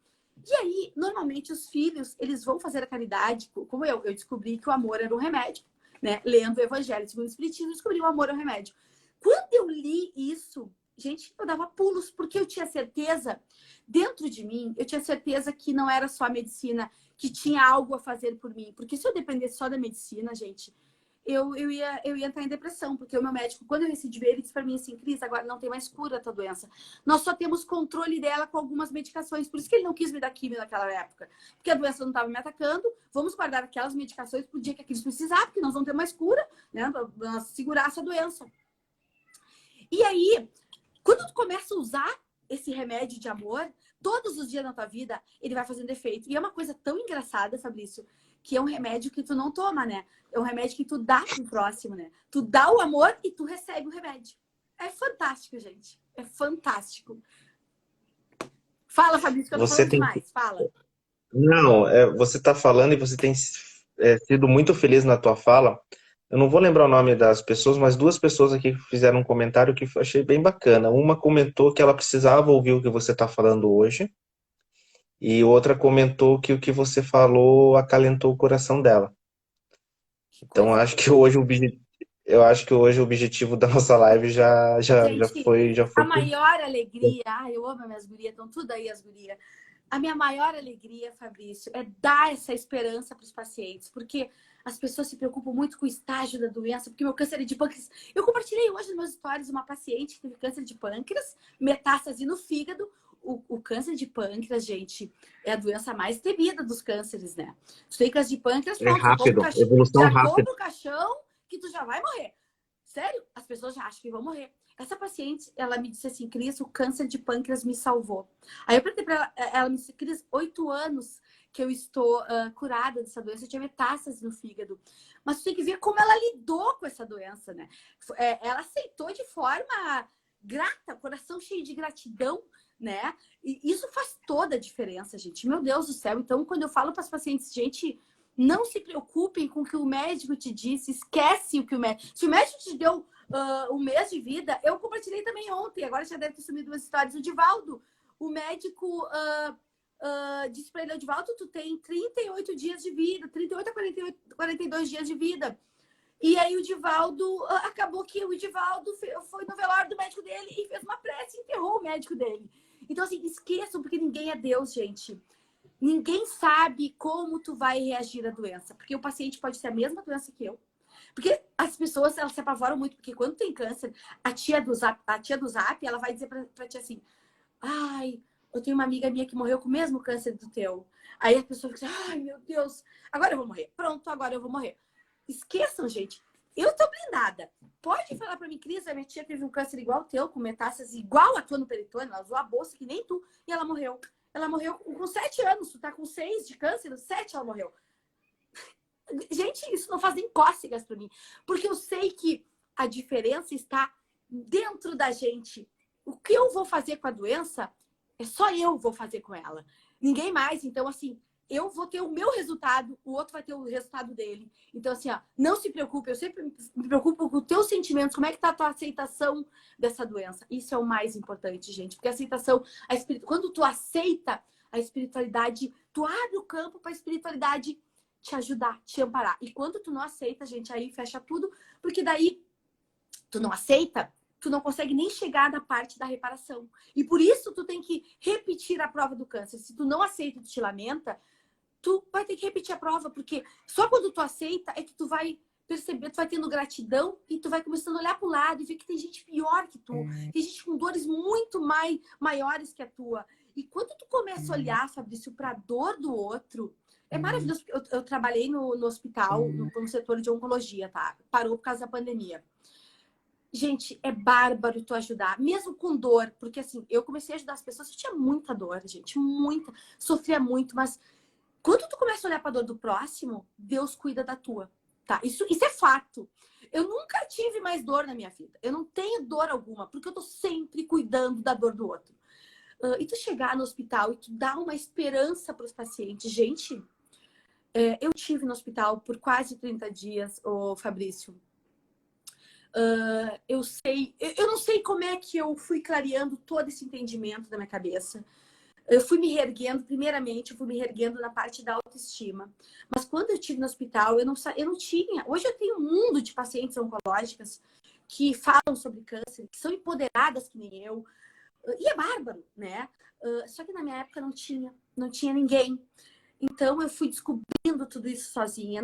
E aí, normalmente, os filhos, eles vão fazer a caridade, como eu descobri que o amor era um remédio, né? Lendo o Evangelho segundo o Espiritismo, eu descobri o amor é um remédio. Quando eu li isso, gente, eu dava pulos, porque eu tinha certeza, dentro de mim, eu tinha certeza que não era só a medicina, que tinha algo a fazer por mim. Porque se eu dependesse só da medicina, gente, eu ia entrar em depressão, porque o meu médico, quando eu decidi ver, ele disse para mim assim, Cris, agora não tem mais cura a tua doença. Nós só temos controle dela com algumas medicações. Por isso que ele não quis me dar químio naquela época. Porque a doença não estava me atacando. Vamos guardar aquelas medicações pro dia que a Cris precisar, porque nós vamos ter mais cura, né? Para segurar essa doença. E aí, quando tu começa a usar esse remédio de amor, todos os dias na tua vida, ele vai fazendo efeito. E é uma coisa tão engraçada, Fabrício, que é um remédio que tu não toma, né? É um remédio que tu dá pro próximo, né? Tu dá o amor e tu recebe o remédio. É fantástico, gente. É fantástico. Fala, Fabrício, que eu tô falando demais. Fala. Não, você está falando e você tem sido muito feliz na tua fala. Eu não vou lembrar o nome das pessoas, mas 2 pessoas aqui fizeram um comentário que eu achei bem bacana. Uma comentou que ela precisava ouvir o que você está falando hoje, e outra comentou que o que você falou acalentou o coração dela. Então, eu acho que hoje o objetivo da nossa live Gente, já a foi. maior alegria... eu amo as minhas gurias, estão tudo aí as gurias. A minha maior alegria, Fabrício, é dar essa esperança para os pacientes, porque as pessoas se preocupam muito com o estágio da doença, porque meu câncer é de pâncreas. Eu compartilhei hoje nos meus stories uma paciente que teve câncer de pâncreas, metástase no fígado. O câncer de pâncreas, gente, é a doença mais temida dos cânceres, né? Tu tem câncer de pâncreas, É pronto, rápido, evolução já rápida. compra o caixão que tu já vai morrer. Sério? As pessoas já acham que vão morrer. Essa paciente, ela me disse assim, Cris, o câncer de pâncreas me salvou. Aí eu perguntei pra ela me disse, Cris, 8 anos que eu estou curada dessa doença, eu tinha metástase no fígado. Mas tu tem que ver como ela lidou com essa doença, né? Ela aceitou de forma grata, coração cheio de gratidão, né? E isso faz toda a diferença, gente. Meu Deus do céu. Então, quando eu falo para as pacientes, gente, não se preocupem com o que o médico te disse, esquece o que o médico... Se o médico te deu um mês de vida, eu compartilhei também ontem, agora já deve ter sumido umas histórias, o Divaldo. O médico disse para ele, Divaldo, tu tem 38 dias de vida, 38 a 42 dias de vida. E aí o Divaldo, acabou que o Divaldo foi no velório do médico dele e fez uma prece e enterrou o médico dele. Então, assim, esqueçam, porque ninguém é Deus, gente. Ninguém sabe como tu vai reagir à doença. Porque o paciente pode ter a mesma doença que eu. Porque as pessoas, elas se apavoram muito. Porque quando tem câncer, a tia do Zap, ela vai dizer pra ti assim, ai, eu tenho uma amiga minha que morreu com o mesmo câncer do teu. Aí a pessoa fica assim, ai, meu Deus, agora eu vou morrer. Pronto, agora eu vou morrer. Esqueçam, gente. eu tô blindada. Pode falar pra mim, Cris, a minha tia teve um câncer igual ao teu, com metástase igual a tua no peritônio, ela usou a bolsa que nem tu, e ela morreu. Ela morreu com 7 anos, tu tá com 6 de câncer, 7 ela morreu. Gente, isso não faz nem cócegas pra mim. Porque eu sei que a diferença está dentro da gente. O que eu vou fazer com a doença, é só eu vou fazer com ela. Ninguém mais. Então, assim, eu vou ter o meu resultado, o outro vai ter o resultado dele. Então, assim, ó, não se preocupe. Eu sempre me preocupo com os teus sentimentos. Como é que tá a tua aceitação dessa doença? Isso é o mais importante, gente. Porque a aceitação, quando tu aceita a espiritualidade, tu abre o campo para a espiritualidade te ajudar, te amparar. E quando tu não aceita, gente, aí fecha tudo, porque daí tu não aceita, tu não consegue nem chegar na parte da reparação. E por isso tu tem que repetir a prova do câncer. Se tu não aceita e tu te lamenta, tu vai ter que repetir a prova, porque só quando tu aceita é que tu vai perceber, tu vai tendo gratidão e tu vai começando a olhar pro lado e ver que tem gente pior que tu, tem gente com dores muito maiores que a tua. E quando tu começa a olhar, Fabrício, pra dor do outro, é maravilhoso. Eu trabalhei no hospital, no setor de oncologia, tá? Parou por causa da pandemia. Gente, é bárbaro tu ajudar, mesmo com dor, porque assim, eu comecei a ajudar as pessoas, eu tinha muita dor, gente, muita, sofria muito, mas quando tu começa a olhar pra dor do próximo, Deus cuida da tua, tá? Isso é fato. Eu nunca tive mais dor na minha vida, eu não tenho dor alguma, porque eu tô sempre cuidando da dor do outro. E tu chegar no hospital e tu dar uma esperança para os pacientes, gente, eu tive no hospital por quase 30 dias, ô Fabrício. Eu não sei como é que eu fui clareando todo esse entendimento da minha cabeça. Eu fui me reerguendo, primeiramente, eu fui me reerguendo na parte da autoestima. Mas quando eu estive no hospital, eu não tinha. Hoje eu tenho um mundo de pacientes oncológicas que falam sobre câncer, que são empoderadas que nem eu. E é bárbaro, né? Só que na minha época não tinha ninguém. Então, eu fui descobrindo tudo isso sozinha.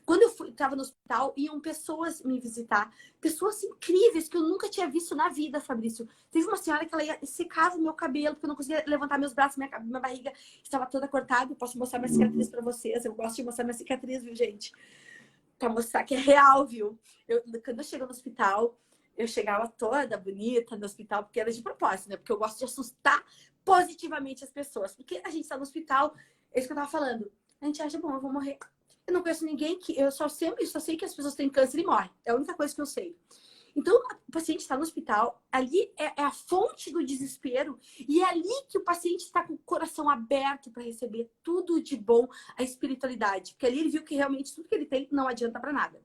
Quando eu estava no hospital, iam pessoas me visitar. Pessoas incríveis que eu nunca tinha visto na vida, Fabrício. Teve uma senhora que ela secava o meu cabelo, porque eu não conseguia levantar meus braços, minha barriga estava toda cortada. Eu posso mostrar minha cicatriz para vocês. Eu gosto de mostrar minha cicatriz, viu, gente? Para mostrar que é real, viu? Quando eu chego no hospital, eu chegava toda bonita no hospital, porque era de propósito, né? Porque eu gosto de assustar positivamente as pessoas. Porque a gente está no hospital... É isso que eu tava falando. A gente acha, bom, eu vou morrer. Eu não conheço ninguém que... Eu só sei que as pessoas têm câncer e morrem. É a única coisa que eu sei. Então, o paciente está no hospital. Ali é a fonte do desespero. E é ali que o paciente está com o coração aberto para receber tudo de bom, a espiritualidade. Porque ali ele viu que realmente tudo que ele tem não adianta para nada.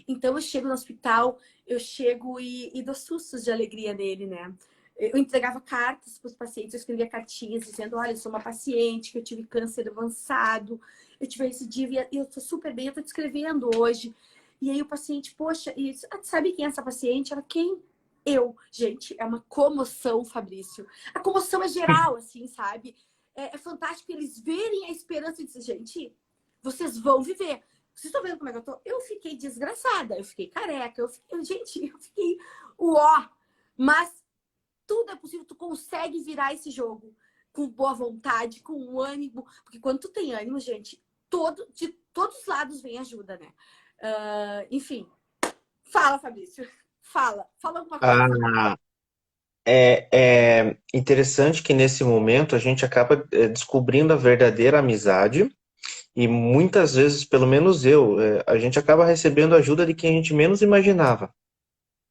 Então, eu chego no hospital, eu chego e dou sustos de alegria nele, né? Eu entregava cartas para os pacientes, eu escrevia cartinhas dizendo, olha, eu sou uma paciente, que eu tive câncer avançado, eu tive recidiva e eu estou super bem, eu estou te escrevendo hoje. E aí o paciente, poxa, sabe quem é essa paciente? Ela, quem? Eu. Gente, é uma comoção, Fabrício. A comoção é geral, assim, sabe? É fantástico eles verem a esperança e dizer, gente, vocês vão viver. Vocês estão vendo como é que eu tô? Eu fiquei desgraçada, eu fiquei careca, eu fiquei uó. Mas tudo é possível, tu consegue virar esse jogo com boa vontade, com ânimo, porque quando tu tem ânimo, gente, de todos os lados vem ajuda, né? Enfim, fala, Fabrício, fala alguma coisa. Ah, é interessante que nesse momento a gente acaba descobrindo a verdadeira amizade e muitas vezes, pelo menos eu, a gente acaba recebendo ajuda de quem a gente menos imaginava,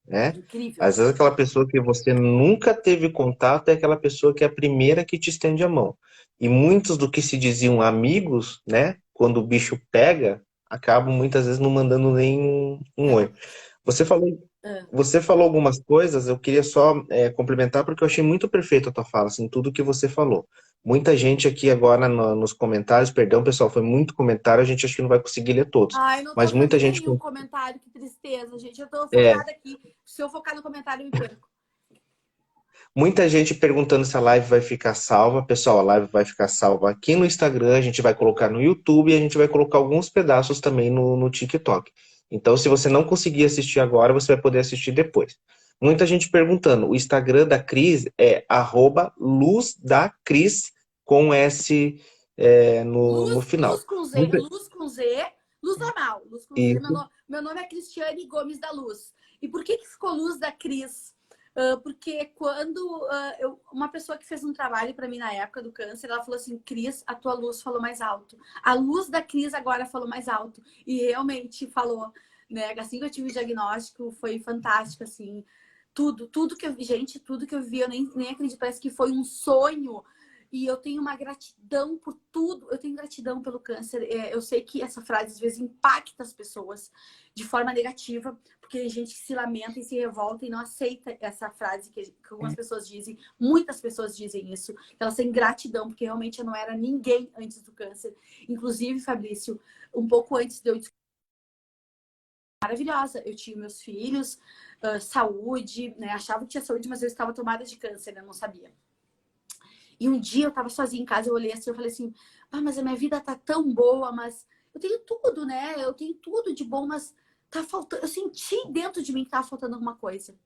né? Incrível. Às vezes aquela pessoa que você nunca teve contato é aquela pessoa que é a primeira que te estende a mão. E muitos do que se diziam amigos, né? Quando o bicho pega, acabam muitas vezes não mandando nem um oi. Você falou, Ah. você falou algumas coisas, eu queria só complementar porque eu achei muito perfeito a tua fala, assim, tudo que você falou. Muita gente aqui agora nos comentários, perdão pessoal, foi muito comentário, a gente acho que não vai conseguir ler todos. Ai, não tô Mas muita vendo gente nenhum comentário, que tristeza, gente. Eu tô é, focada aqui. Se eu focar no comentário, eu me perco. muita gente perguntando se a live vai ficar salva. Pessoal, a live vai ficar salva aqui no Instagram, a gente vai colocar no YouTube e a gente vai colocar alguns pedaços também no TikTok. Então, se você não conseguir assistir agora, você vai poder assistir depois. Muita gente perguntando, o Instagram da Cris é @luzdacris com S no final. Luz com Z, Muita- luz com Z, luz normal. Luz com Z, Isso. Meu nome é Cristiane Gomes da Luz. E por que ficou Luz da Cris? Porque quando uma pessoa que fez um trabalho para mim na época do câncer, ela falou assim, Cris, a tua luz falou mais alto. A luz da Cris agora falou mais alto. E realmente falou, né? Assim que eu tive o diagnóstico, foi fantástico, assim. Tudo que eu vi, gente, tudo que eu vi, eu nem acredito, parece que foi um sonho. E eu tenho uma gratidão por tudo, eu tenho gratidão pelo câncer. Eu sei que essa frase às vezes impacta as pessoas de forma negativa, porque tem gente que se lamenta e se revolta e não aceita essa frase que algumas pessoas dizem, muitas pessoas dizem isso, que elas têm gratidão, porque realmente eu não era ninguém antes do câncer. Inclusive, Fabrício, um pouco antes de eu maravilhosa. Eu tinha meus filhos, saúde, né? Achava que tinha saúde, mas eu estava tomada de câncer, né? Eu não sabia. E um dia eu tava sozinha em casa, eu olhei assim, eu falei assim, mas a minha vida tá tão boa, mas eu tenho tudo, né? Eu tenho tudo de bom, mas tá faltando. Eu senti dentro de mim que tava faltando alguma coisa.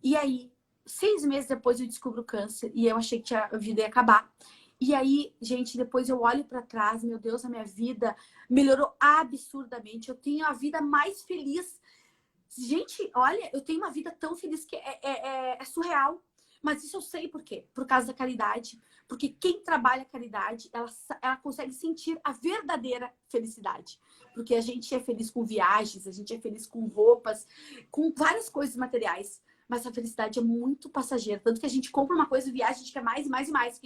E aí, 6 meses depois eu descubro o câncer e eu achei que a vida ia acabar. E aí, gente, depois eu olho para trás, meu Deus, a minha vida melhorou absurdamente. Eu tenho a vida mais feliz. Gente, olha, eu tenho uma vida tão feliz que é surreal. Mas isso eu sei por quê? Por causa da caridade. Porque quem trabalha a caridade, ela consegue sentir a verdadeira felicidade. Porque a gente é feliz com viagens, a gente é feliz com roupas, com várias coisas materiais. Mas a felicidade é muito passageira. Tanto que a gente compra uma coisa, viaja, a gente quer mais e mais e mais.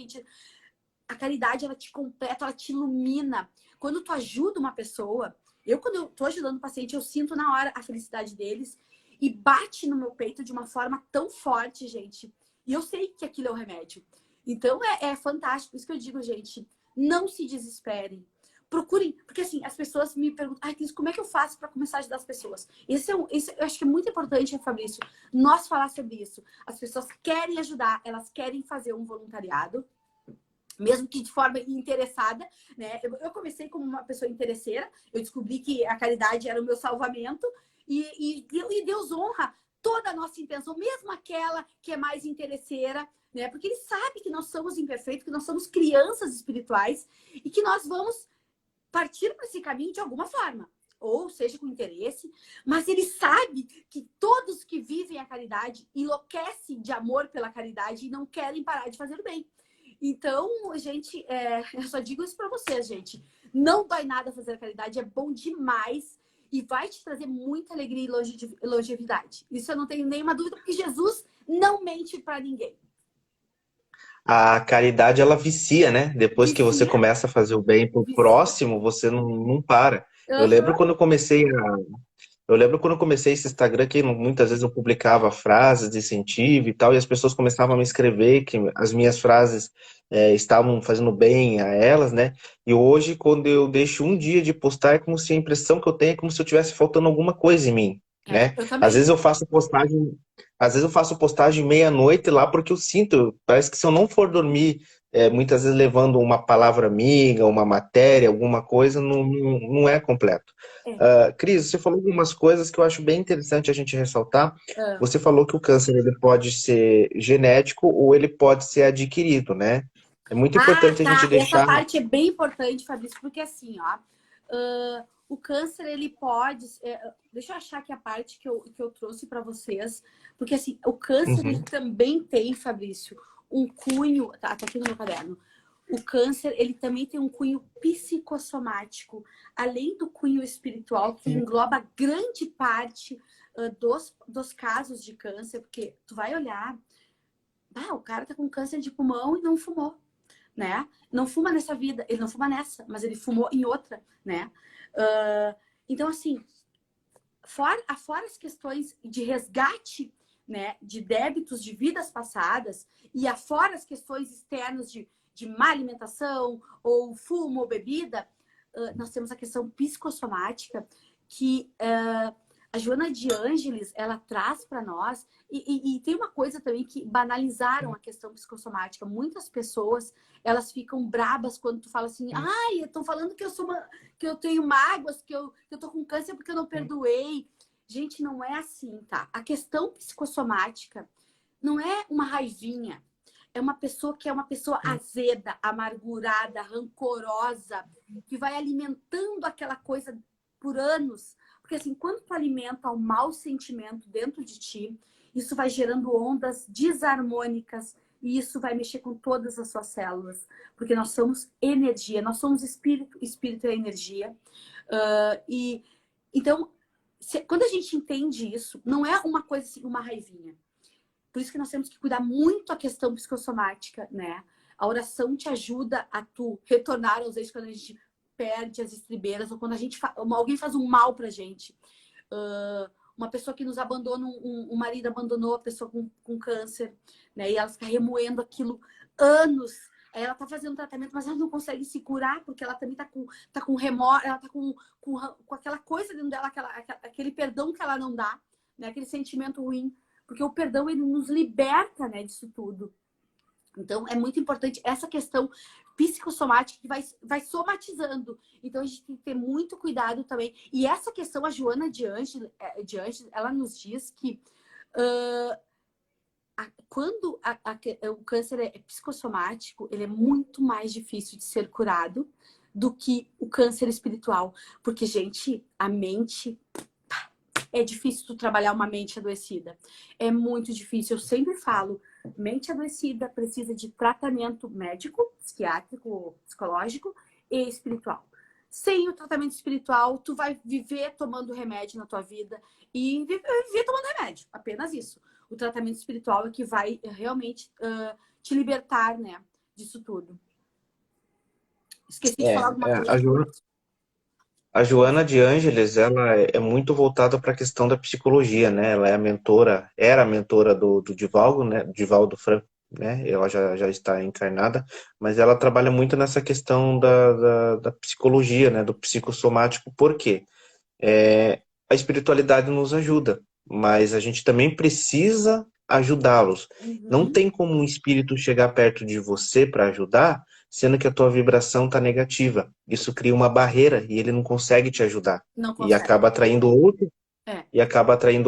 A caridade, ela te completa, ela te ilumina. Quando tu ajuda uma pessoa, quando eu tô ajudando o paciente, eu sinto na hora a felicidade deles e bate no meu peito de uma forma tão forte, gente. E eu sei que aquilo é o remédio. Então, é fantástico. Isso que eu digo, gente, não se desesperem. Procurem, porque assim, as pessoas me perguntam, Cris, como é que eu faço para começar a ajudar as pessoas? Isso eu acho que é muito importante, Fabrício, nós falar sobre isso. As pessoas querem ajudar, elas querem fazer um voluntariado, mesmo que de forma interessada, né? Eu comecei como uma pessoa interesseira, eu descobri que a caridade era o meu salvamento e Deus honra toda a nossa intenção, mesmo aquela que é mais interesseira, né? Porque Ele sabe que nós somos imperfeitos, que nós somos crianças espirituais e que nós vamos partir para esse caminho de alguma forma. Ou seja, com interesse, mas Ele sabe que todos que vivem a caridade enlouquecem de amor pela caridade e não querem parar de fazer o bem. Então, gente, eu só digo isso para vocês, gente. Não dói nada fazer a caridade, é bom demais e vai te trazer muita alegria e longevidade. Isso eu não tenho nenhuma dúvida, porque Jesus não mente para ninguém. A caridade, ela vicia, né? Depois que você Vicia, começa a fazer o bem pro vicia. próximo, você não para. Eu lembro Uhum. quando eu comecei Eu lembro quando eu comecei esse Instagram que muitas vezes eu publicava frases de incentivo e tal, e as pessoas começavam a me escrever que as minhas frases estavam fazendo bem a elas, né? E hoje, quando eu deixo um dia de postar, é como se a impressão que eu tenho é como se eu tivesse faltando alguma coisa em mim, né? Eu Às também. vezes eu faço postagem, às vezes eu faço postagem meia-noite lá porque eu sinto, parece que se eu não for dormir, muitas vezes levando uma palavra amiga, uma matéria, alguma coisa, não é completo. É. Cris, você falou algumas coisas que eu acho bem interessante a gente ressaltar. Ah, Você falou que o câncer ele pode ser genético ou ele pode ser adquirido, né? É muito importante a gente tá. Essa deixar. parte é bem importante, Fabrício, porque assim, ó, o câncer, ele pode. Deixa eu achar aqui a parte que eu trouxe para vocês, porque assim, o câncer, ele Uhum. também tem, Fabrício, um cunho. Tá aqui no meu caderno. O câncer, ele também tem um cunho psicossomático, além do cunho espiritual, que engloba grande parte dos casos de câncer, porque tu vai olhar, o cara tá com câncer de pulmão e não fumou, né? Não fuma nessa vida, ele não fuma nessa, mas ele fumou em outra, né? Então, assim, fora as questões de resgate, né, de débitos de vidas passadas, e afora as questões externas de má alimentação, ou fumo, ou bebida, nós temos a questão psicossomática, que a Joana de Ângeles, ela traz para nós, e tem uma coisa também que banalizaram a questão psicossomática. Muitas pessoas, elas ficam brabas quando tu fala assim, ai, estão falando que que eu tenho mágoas, que eu tô com câncer porque eu não perdoei. Gente, não é assim, tá? A questão psicossomática não é uma raivinha. É uma pessoa que é uma pessoa azeda, amargurada, rancorosa, que vai alimentando aquela coisa por anos. Porque assim, quando tu alimenta o mau sentimento dentro de ti, isso vai gerando ondas desarmônicas e isso vai mexer com todas as suas células. Porque nós somos energia, nós somos espírito, espírito é energia. E então, quando a gente entende isso, não é uma coisa assim, uma raivinha. Por isso que nós temos que cuidar muito a questão psicossomática, né? A oração te ajuda a tu retornar aos eixos quando a gente perde as estribeiras ou quando alguém faz um mal pra gente. Uma pessoa que nos abandona, um marido abandonou a pessoa com câncer, né? E ela fica remoendo aquilo anos. Aí ela tá fazendo tratamento, mas ela não consegue se curar, porque ela também tá com remorso, ela tá com aquela coisa dentro dela, aquele perdão que ela não dá, né? Aquele sentimento ruim. Porque o perdão, ele nos liberta, né, disso tudo. Então, é muito importante essa questão psicossomática que vai somatizando. Então, a gente tem que ter muito cuidado também. E essa questão, a Joana de Ângeles, ela nos diz que quando o câncer é psicossomático, ele é muito mais difícil de ser curado do que o câncer espiritual. Porque, gente, a mente... É difícil tu trabalhar uma mente adoecida. É muito difícil. Eu sempre falo, mente adoecida precisa de tratamento médico, psiquiátrico, psicológico e espiritual. Sem o tratamento espiritual, tu vai viver tomando remédio na tua vida e viver tomando remédio. Apenas isso. O tratamento espiritual é que vai realmente te libertar, né, disso tudo. Esqueci de falar alguma coisa. A Joana de Ângeles, ela é muito voltada para a questão da psicologia, né? Ela é a mentora, era a mentora do Divaldo, né? Divaldo Franco, né? Ela já está encarnada, mas ela trabalha muito nessa questão da psicologia, né? Do psicossomático. Por quê? A espiritualidade nos ajuda, mas a gente também precisa ajudá-los. Não tem como um espírito chegar perto de você para ajudar, sendo que a tua vibração está negativa. Isso cria uma barreira e ele não consegue te ajudar. Não E consegue. acaba atraindo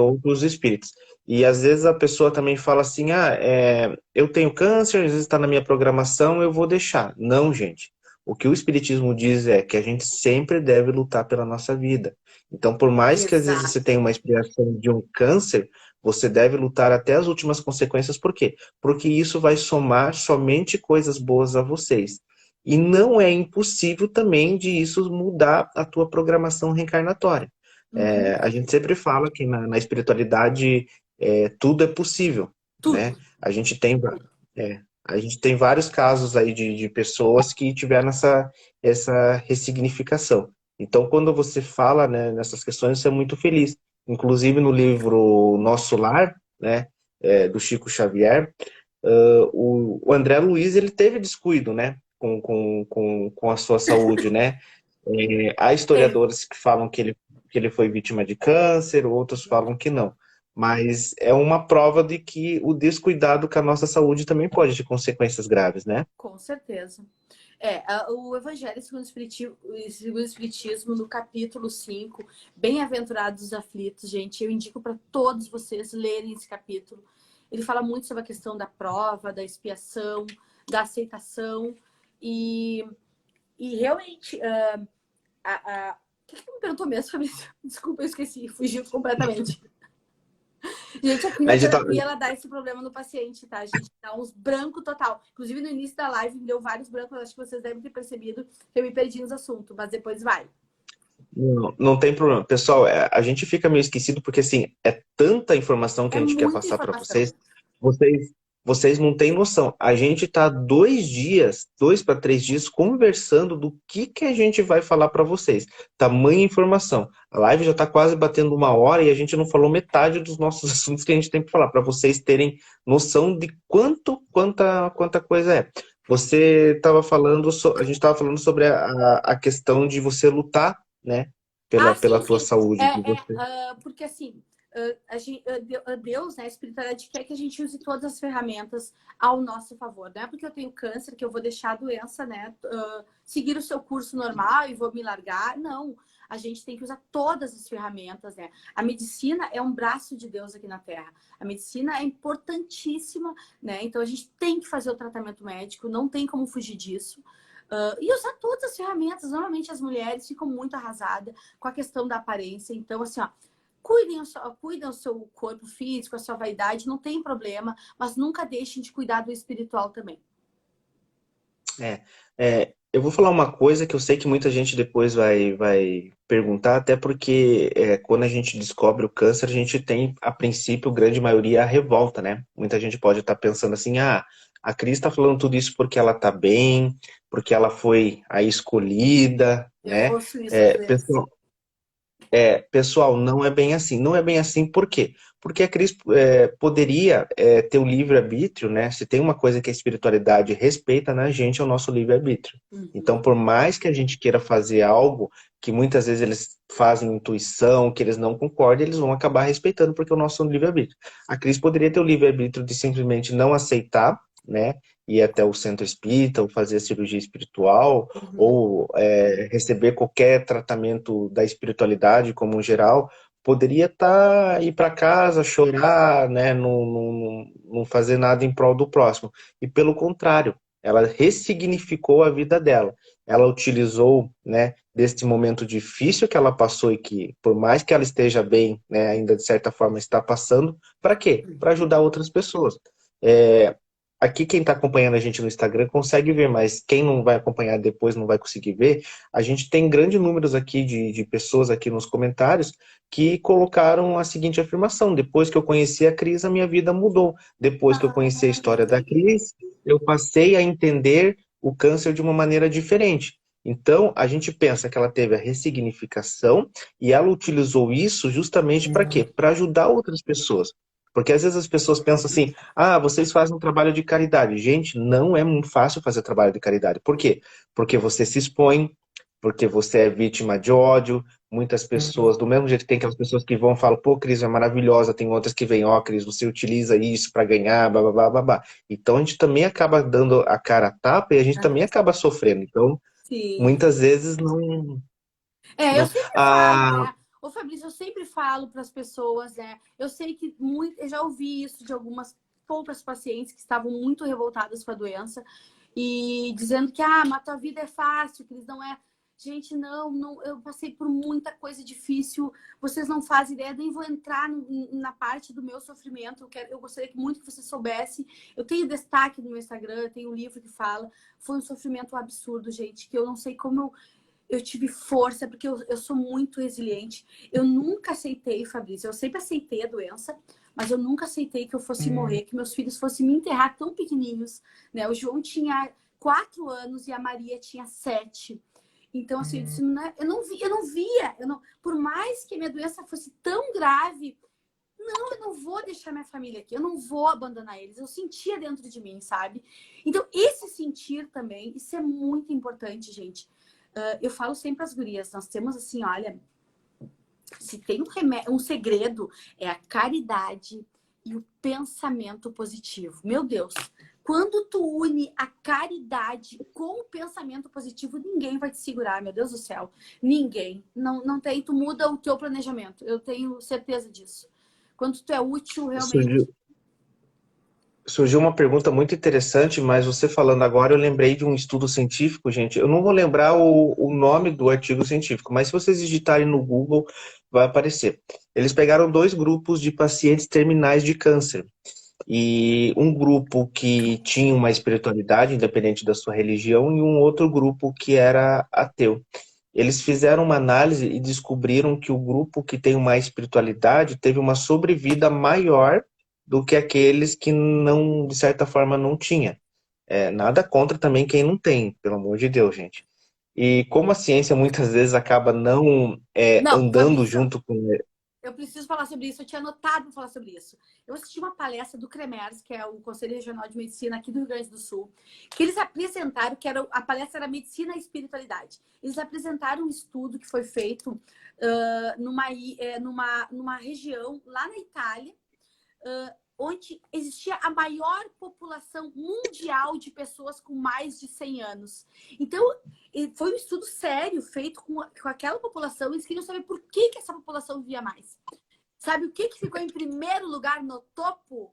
outros espíritos. E às vezes a pessoa também fala assim, eu tenho câncer, às vezes está na minha programação, eu vou deixar. Não, gente. O que o Espiritismo diz é que a gente sempre deve lutar pela nossa vida. Então, por mais que às vezes você tenha uma expiação de um câncer, você deve lutar até as últimas consequências. Por quê? Porque isso vai somar somente coisas boas a vocês. E não é impossível também de isso mudar a tua programação reencarnatória. A gente sempre fala que na espiritualidade tudo é possível, Tudo. né? A gente tem vários casos aí de pessoas que tiveram essa ressignificação. Então, quando você fala, né, nessas questões, você é muito feliz. Inclusive, no livro Nosso Lar, né, do Chico Xavier, o André Luiz ele teve descuido, né, com a sua saúde, né? Há historiadores que falam que ele foi vítima de câncer, outros falam que não. Mas é uma prova de que o descuidado com a nossa saúde também pode ter consequências graves, né? Com certeza. O Evangelho segundo o Espiritismo, no capítulo 5, Bem-aventurados os aflitos, gente, eu indico para todos vocês lerem esse capítulo. Ele fala muito sobre a questão da prova, da expiação, da aceitação e realmente... O que me perguntou mesmo, Fabrício? Desculpa, eu esqueci, fugiu completamente. Gente, a quimioterapia, ela dá esse problema no paciente, tá? A gente dá uns brancos total. Inclusive, no início da live, me deu vários brancos. Acho que vocês devem ter percebido que eu me perdi nos assuntos, mas depois vai. Não tem problema. Pessoal, a gente fica meio esquecido porque, assim, é tanta informação que a gente quer passar para vocês. Vocês não têm noção. A gente tá 2 para 3 dias, conversando do que a gente vai falar para vocês. Tamanha informação. A live já tá quase batendo 1 hora e a gente não falou metade dos nossos assuntos que a gente tem para falar, para vocês terem noção de quanta coisa é. Você estava falando, a gente estava falando sobre a questão de você lutar, né? Pela tua saúde. Porque assim, Deus, né, a espiritualidade quer que a gente use todas as ferramentas ao nosso favor. Não é porque eu tenho câncer que eu vou deixar a doença, né, seguir o seu curso normal e vou me largar. Não, a gente tem que usar todas as ferramentas, né? A medicina é um braço de Deus aqui na Terra. A medicina é importantíssima, né? Então a gente tem que fazer o tratamento médico, não tem como fugir disso. E usar todas as ferramentas. Normalmente as mulheres ficam muito arrasadas com a questão da aparência. Então, assim, ó, cuidem o seu corpo físico, a sua vaidade, não tem problema, mas nunca deixem de cuidar do espiritual também. Eu vou falar uma coisa que eu sei que muita gente depois vai perguntar, até porque quando a gente descobre o câncer, a gente tem, a princípio, grande maioria, a revolta, né? Muita gente pode estar pensando assim, a Cris está falando tudo isso porque ela está bem, porque ela foi a escolhida, Eu né? ouço isso às vezes. Pessoal, não é bem assim. Não é bem assim por quê? Porque a Cris poderia ter o livre-arbítrio, né? Se tem uma coisa que a espiritualidade respeita na gente, é o nosso livre-arbítrio. Então, Uhum. por mais que a gente queira fazer algo que muitas vezes eles fazem intuição, que eles não concordam, eles vão acabar respeitando porque é o nosso livre-arbítrio. A Cris poderia ter o livre-arbítrio de simplesmente não aceitar, né? Ir até o centro espírita, ou fazer a cirurgia espiritual, Uhum. ou receber qualquer tratamento da espiritualidade como um geral, poderia ir para casa, chorar, né, não fazer nada em prol do próximo. E pelo contrário, ela ressignificou a vida dela. Ela utilizou, né, deste momento difícil que ela passou e que, por mais que ela esteja bem, né, ainda de certa forma está passando, para quê? Para ajudar outras pessoas. É, Aqui quem está acompanhando a gente no Instagram consegue ver, mas quem não vai acompanhar depois não vai conseguir ver. A gente tem grandes números aqui de pessoas aqui nos comentários que colocaram a seguinte afirmação: depois que eu conheci a Cris, a minha vida mudou. Depois que eu conheci a história da Cris, eu passei a entender o câncer de uma maneira diferente. Então, a gente pensa que ela teve a ressignificação e ela utilizou isso justamente para quê? Para ajudar outras pessoas. Porque às vezes as pessoas pensam assim, vocês fazem um trabalho de caridade. Gente, não é muito fácil fazer trabalho de caridade. Por quê? Porque você se expõe, porque você é vítima de ódio. Muitas pessoas, do mesmo jeito que tem aquelas pessoas que vão e falam, pô, Cris, é maravilhosa. Tem outras que vêm, Cris, você utiliza isso para ganhar, blá, blá, blá. Então a gente também acaba dando a cara a tapa e a gente também acaba sofrendo. Então, Sim. muitas vezes não. Eu Não. sempre falo, Ah, né? Ô, Fabrício, eu sempre falo para as pessoas, né? Eu sei que eu já ouvi isso de algumas poucas pacientes que estavam muito revoltadas com a doença e dizendo que, mas tua vida é fácil, que eles não é. Gente, não, eu passei por muita coisa difícil. Vocês não fazem ideia, nem vou entrar na parte do meu sofrimento. Eu gostaria que muito que você soubesse. Eu tenho destaque no meu Instagram, eu tenho um livro que fala. Foi um sofrimento absurdo, gente, que eu não sei como eu tive força, porque eu sou muito resiliente. Eu nunca aceitei, Fabrício, eu sempre aceitei a doença, mas eu nunca aceitei que eu fosse morrer, que meus filhos fossem me enterrar tão pequenininhos, né? O João tinha 4 anos e a Maria tinha 7. Então, assim, eu disse, eu não via, por mais que a minha doença fosse tão grave, eu não vou deixar minha família aqui, eu não vou abandonar eles. Eu sentia dentro de mim, sabe? Então, esse sentir também, isso é muito importante, gente. Eu falo sempre às gurias, nós temos assim, olha, se tem um segredo, é a caridade e o pensamento positivo. Meu Deus, quando tu une a caridade com o pensamento positivo, ninguém vai te segurar, meu Deus do céu. Ninguém. Não tem, tu muda o teu planejamento. Eu tenho certeza disso. Quando tu é útil, realmente. surgiu uma pergunta muito interessante, mas você falando agora, eu lembrei de um estudo científico, gente. Eu não vou lembrar o nome do artigo científico, mas se vocês digitarem no Google, vai aparecer. Eles pegaram dois grupos de pacientes terminais de câncer. E um grupo que tinha uma espiritualidade, independente da sua religião, e um outro grupo que era ateu. Eles fizeram uma análise e descobriram que o grupo que tem uma espiritualidade teve uma sobrevida maior do que aqueles que não, de certa forma, não tinha. Nada contra também quem não tem, pelo amor de Deus, gente. E como a ciência muitas vezes acaba não Não, andando Fabrício, junto com. eu preciso falar sobre isso, eu tinha anotado para falar sobre isso. Eu assisti uma palestra do CREMERS, que é o Conselho Regional de Medicina aqui do Rio Grande do Sul, que eles apresentaram, a palestra era Medicina e Espiritualidade. Eles apresentaram um estudo que foi feito numa região lá na Itália, onde existia a maior população mundial de pessoas com mais de 100 anos. Então, foi um estudo sério feito com aquela população. Eles queriam saber por que essa população vivia mais. Sabe o que ficou em primeiro lugar no topo?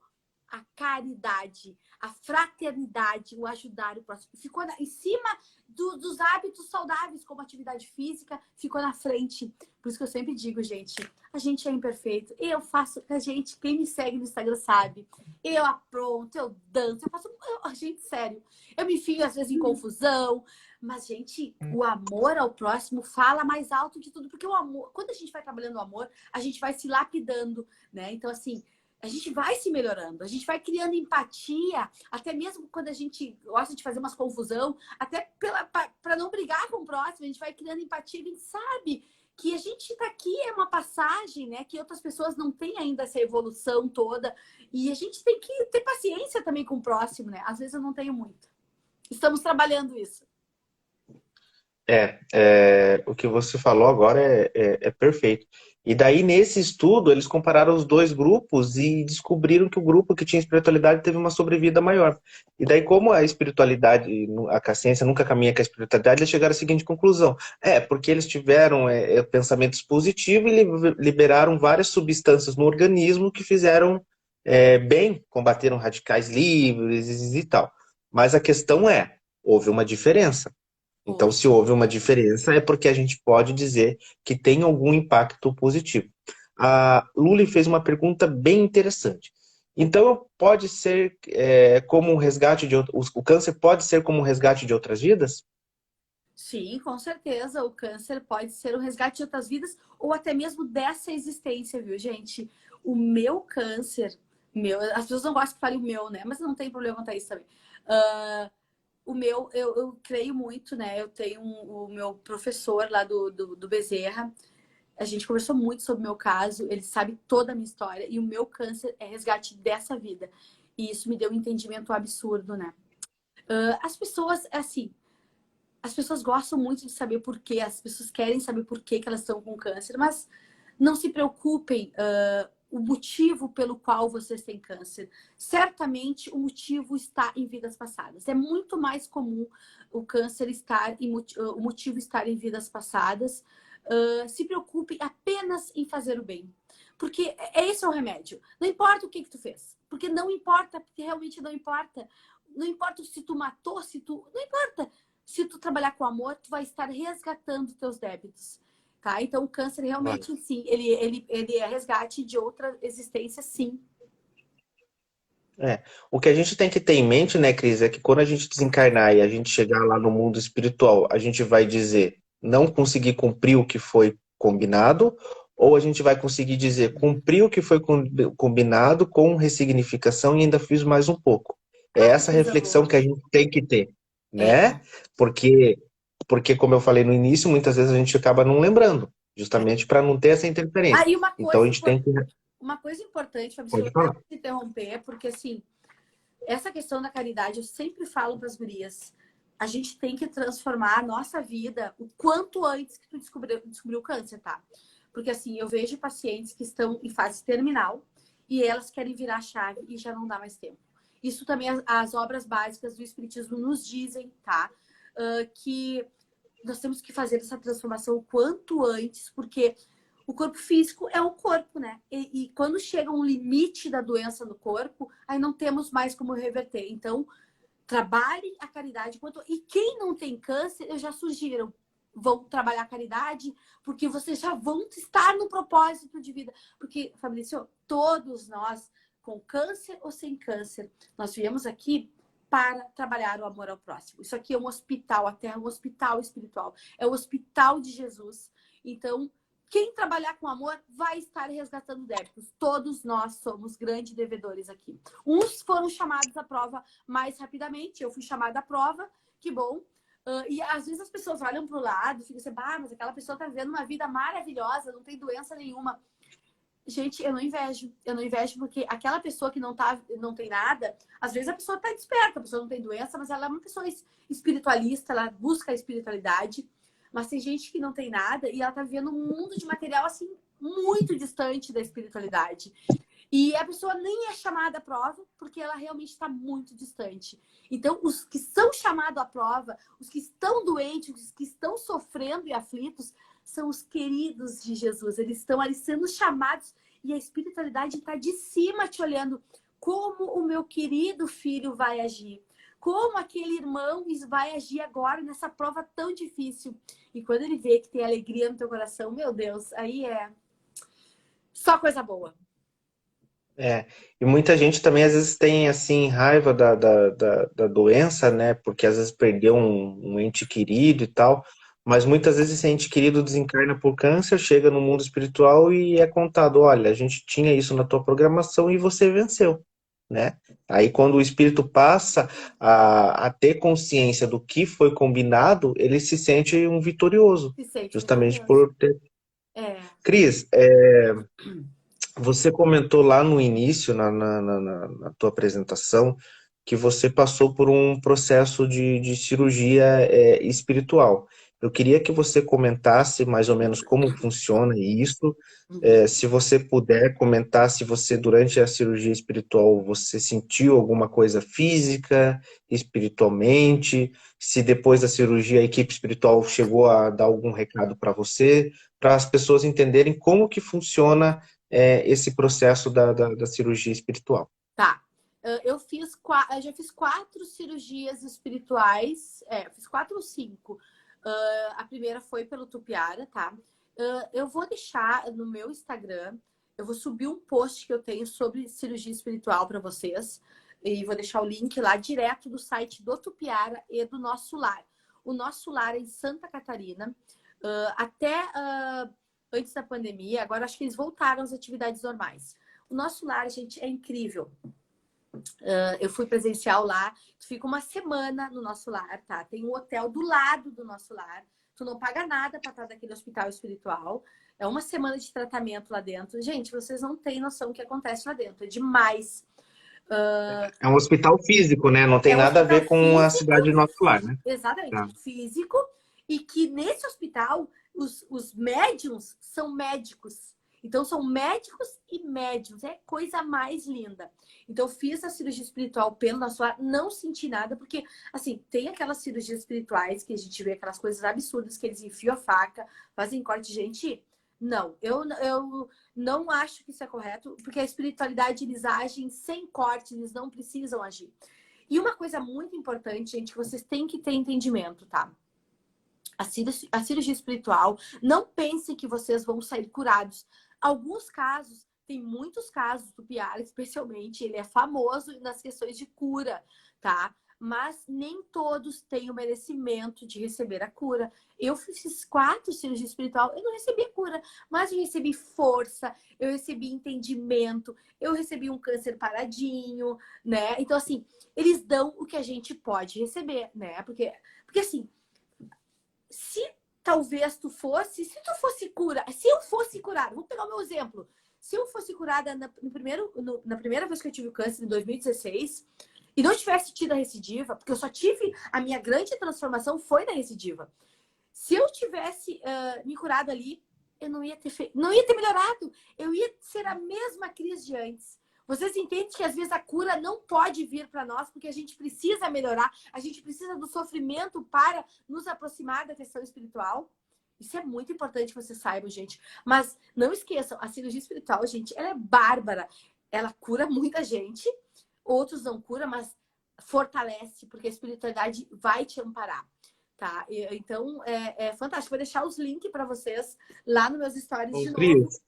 a caridade, a fraternidade, o ajudar o próximo. Ficou em cima dos hábitos saudáveis, como atividade física, ficou na frente. Por isso que eu sempre digo, gente, a gente é imperfeito. Eu faço, a gente, quem me segue no Instagram sabe, eu apronto, eu danço, eu faço, gente, sério, eu me enfio às vezes em confusão, mas, gente, o amor ao próximo fala mais alto de tudo, porque o amor, quando a gente vai trabalhando o amor, a gente vai se lapidando, né? Então, assim, a gente vai se melhorando, a gente vai criando empatia, até mesmo quando a gente gosta de fazer umas confusão, até para não brigar com o próximo, a gente vai criando empatia, a gente sabe que a gente está aqui, é uma passagem, né? Que outras pessoas não têm ainda essa evolução toda, e a gente tem que ter paciência também com o próximo, né? Às vezes eu não tenho muito. Estamos trabalhando isso. O que você falou agora é perfeito. E daí, nesse estudo, eles compararam os dois grupos e descobriram que o grupo que tinha espiritualidade teve uma sobrevida maior. E daí, como a espiritualidade, a ciência nunca caminha com a espiritualidade, eles chegaram à seguinte conclusão. Porque eles tiveram pensamentos positivos e liberaram várias substâncias no organismo que fizeram bem, combateram radicais livres e tal. Mas a questão houve uma diferença. Então, se houve uma diferença, é porque a gente pode dizer que tem algum impacto positivo. A Luli fez uma pergunta bem interessante. Então, pode ser como um resgate de o câncer pode ser como um resgate de outras vidas? Sim, com certeza. O câncer pode ser o resgate de outras vidas ou até mesmo dessa existência, viu, gente? O meu câncer, as pessoas não gostam que fale o meu, né? Mas não tem problema contar isso também. O meu, eu creio muito, né? Eu tenho o meu professor lá do Bezerra. A gente conversou muito sobre o meu caso. Ele sabe toda a minha história. E o meu câncer é resgate dessa vida. E isso me deu um entendimento absurdo, né? As pessoas, assim, as pessoas gostam muito de saber por quê. As pessoas querem saber por que elas estão com câncer. Mas não se preocupem. O motivo pelo qual vocês têm câncer. Certamente o motivo está em vidas passadas. É muito mais comum o câncer estar o motivo estar em vidas passadas. Se preocupe apenas em fazer o bem. Porque esse é o remédio. Não importa o que tu fez. Porque não importa, porque realmente não importa. Não importa se tu matou, não importa. Se tu trabalhar com amor, tu vai estar resgatando teus débitos. Tá? Então, o câncer realmente, sim, ele é resgate de outra existência, sim. O que a gente tem que ter em mente, né, Cris, é que quando a gente desencarnar e a gente chegar lá no mundo espiritual, a gente vai dizer, não consegui cumprir o que foi combinado, ou a gente vai conseguir dizer, cumpri o que foi combinado com ressignificação e ainda fiz mais um pouco. É essa reflexão que a gente tem que ter, né? Porque, como eu falei no início, muitas vezes a gente acaba não lembrando, justamente para não ter essa interferência. E Então a gente tem que... uma coisa importante, Fabrício, Pode eu falar. quero te interromper, porque assim, essa questão da caridade, eu sempre falo para as gurias, a gente tem que transformar a nossa vida o quanto antes que tu descobriu o câncer, tá? Porque assim, eu vejo pacientes que estão em fase terminal e elas querem virar a chave e já não dá mais tempo. Isso também as obras básicas do Espiritismo nos dizem, tá? Que nós temos que fazer essa transformação o quanto antes, porque o corpo físico é o corpo, né? E quando chega um limite da doença no corpo, aí não temos mais como reverter. Então, trabalhe a caridade. E quem não tem câncer, eu já sugiro, vão trabalhar a caridade, porque vocês já vão estar no propósito de vida. Porque, Fabrício, todos nós, com câncer ou sem câncer, nós viemos aqui para trabalhar o amor ao próximo. Isso aqui é um hospital, a Terra é um hospital espiritual. É o hospital de Jesus. Então, quem trabalhar com amor vai estar resgatando débitos. Todos nós somos grandes devedores aqui. Uns foram chamados à prova mais rapidamente. Eu fui chamada à prova, que bom. E às vezes as pessoas olham para o lado e ficam assim, mas aquela pessoa está vivendo uma vida maravilhosa, não tem doença nenhuma. Gente, eu não invejo. Eu não invejo porque aquela pessoa que não tem nada, às vezes a pessoa está desperta, a pessoa não tem doença, mas ela é uma pessoa espiritualista, ela busca a espiritualidade. Mas tem gente que não tem nada e ela tá vivendo um mundo de material, assim, muito distante da espiritualidade. E a pessoa nem é chamada à prova porque ela realmente está muito distante. Então, os que são chamados à prova, os que estão doentes, os que estão sofrendo e aflitos, são os queridos de Jesus. Eles estão ali sendo chamados e a espiritualidade está de cima te olhando como o meu querido filho vai agir, como aquele irmão vai agir agora nessa prova tão difícil. E quando ele vê que tem alegria no teu coração, meu Deus, aí é só coisa boa. É, e muita gente também às vezes tem assim raiva da doença, né? Porque às vezes perdeu um ente querido e tal, mas muitas vezes esse ente querido desencarna por câncer, chega no mundo espiritual e é contado, olha, a gente tinha isso na tua programação e você venceu, né? Aí quando o espírito passa a ter consciência do que foi combinado, ele se sente um vitorioso, Se sente justamente vitorioso. por ter... É. Cris, você comentou lá no início, na tua apresentação, que você passou por um processo de cirurgia espiritual. Eu queria que você comentasse mais ou menos como funciona isso. Uhum. Se você puder comentar se você, durante a cirurgia espiritual, você sentiu alguma coisa física, espiritualmente, se depois da cirurgia a equipe espiritual chegou a dar algum recado para você, para as pessoas entenderem como que funciona esse processo da cirurgia espiritual. Tá. Eu já fiz 4 cirurgias espirituais. Eu fiz 4 ou 5. A primeira foi pelo Tupiara, tá? Eu vou deixar no meu Instagram, eu vou subir um post que eu tenho sobre cirurgia espiritual para vocês. E vou deixar o link lá direto do site do Tupiara e do Nosso Lar. O Nosso Lar é em Santa Catarina. Até antes da pandemia, agora acho que eles voltaram às atividades normais. O Nosso Lar, gente, é incrível. Eu fui presencial lá, tu fica uma semana no Nosso Lar, tá? Tem um hotel do lado do Nosso Lar, tu não paga nada para estar naquele hospital espiritual. É uma semana de tratamento lá dentro. Gente, vocês não têm noção do que acontece lá dentro, é demais. É um hospital físico, né? Não tem É um nada a hospital ver com a físico, cidade do nosso lar, né? exatamente, Tá. físico, e que nesse hospital os médiums são médicos. Então, são médicos e médiums. É coisa mais linda. Então, eu fiz a cirurgia espiritual pelo Nosso Lar. Não senti nada, porque, assim, tem aquelas cirurgias espirituais que a gente vê aquelas coisas absurdas que eles enfiam a faca, fazem corte. Gente, não. Eu não acho que isso é correto, porque a espiritualidade, eles agem sem corte, eles não precisam agir. E uma coisa muito importante, gente, que vocês têm que ter entendimento, tá? A cirurgia espiritual, não pensem que vocês vão sair curados. Alguns casos, tem muitos casos do Piara, especialmente, ele é famoso nas questões de cura, tá? Mas nem todos têm o merecimento de receber a cura. Eu fiz 4 cirurgias espiritual, eu não recebi a cura, mas eu recebi força, eu recebi entendimento, eu recebi um câncer paradinho, né? Então, assim, eles dão o que a gente pode receber, né? Porque assim, se talvez se tu fosse curada, se eu fosse curada, vou pegar o meu exemplo. Se eu fosse curada na primeira vez que eu tive o câncer, em 2016, e não tivesse tido a recidiva, porque eu só tive, a minha grande transformação foi na recidiva. Se eu tivesse me curado ali, eu não ia ter melhorado. Eu ia ser a mesma crise de antes. Vocês entendem que às vezes a cura não pode vir para nós porque a gente precisa melhorar, a gente precisa do sofrimento para nos aproximar da questão espiritual. Isso é muito importante que vocês saibam, gente. Mas não esqueçam, a cirurgia espiritual, gente, ela é bárbara. Ela cura muita gente, outros não cura, mas fortalece, porque a espiritualidade vai te amparar. Tá? Então, é fantástico. Vou deixar os links para vocês lá nos meus stories Ô, de novo. Cris,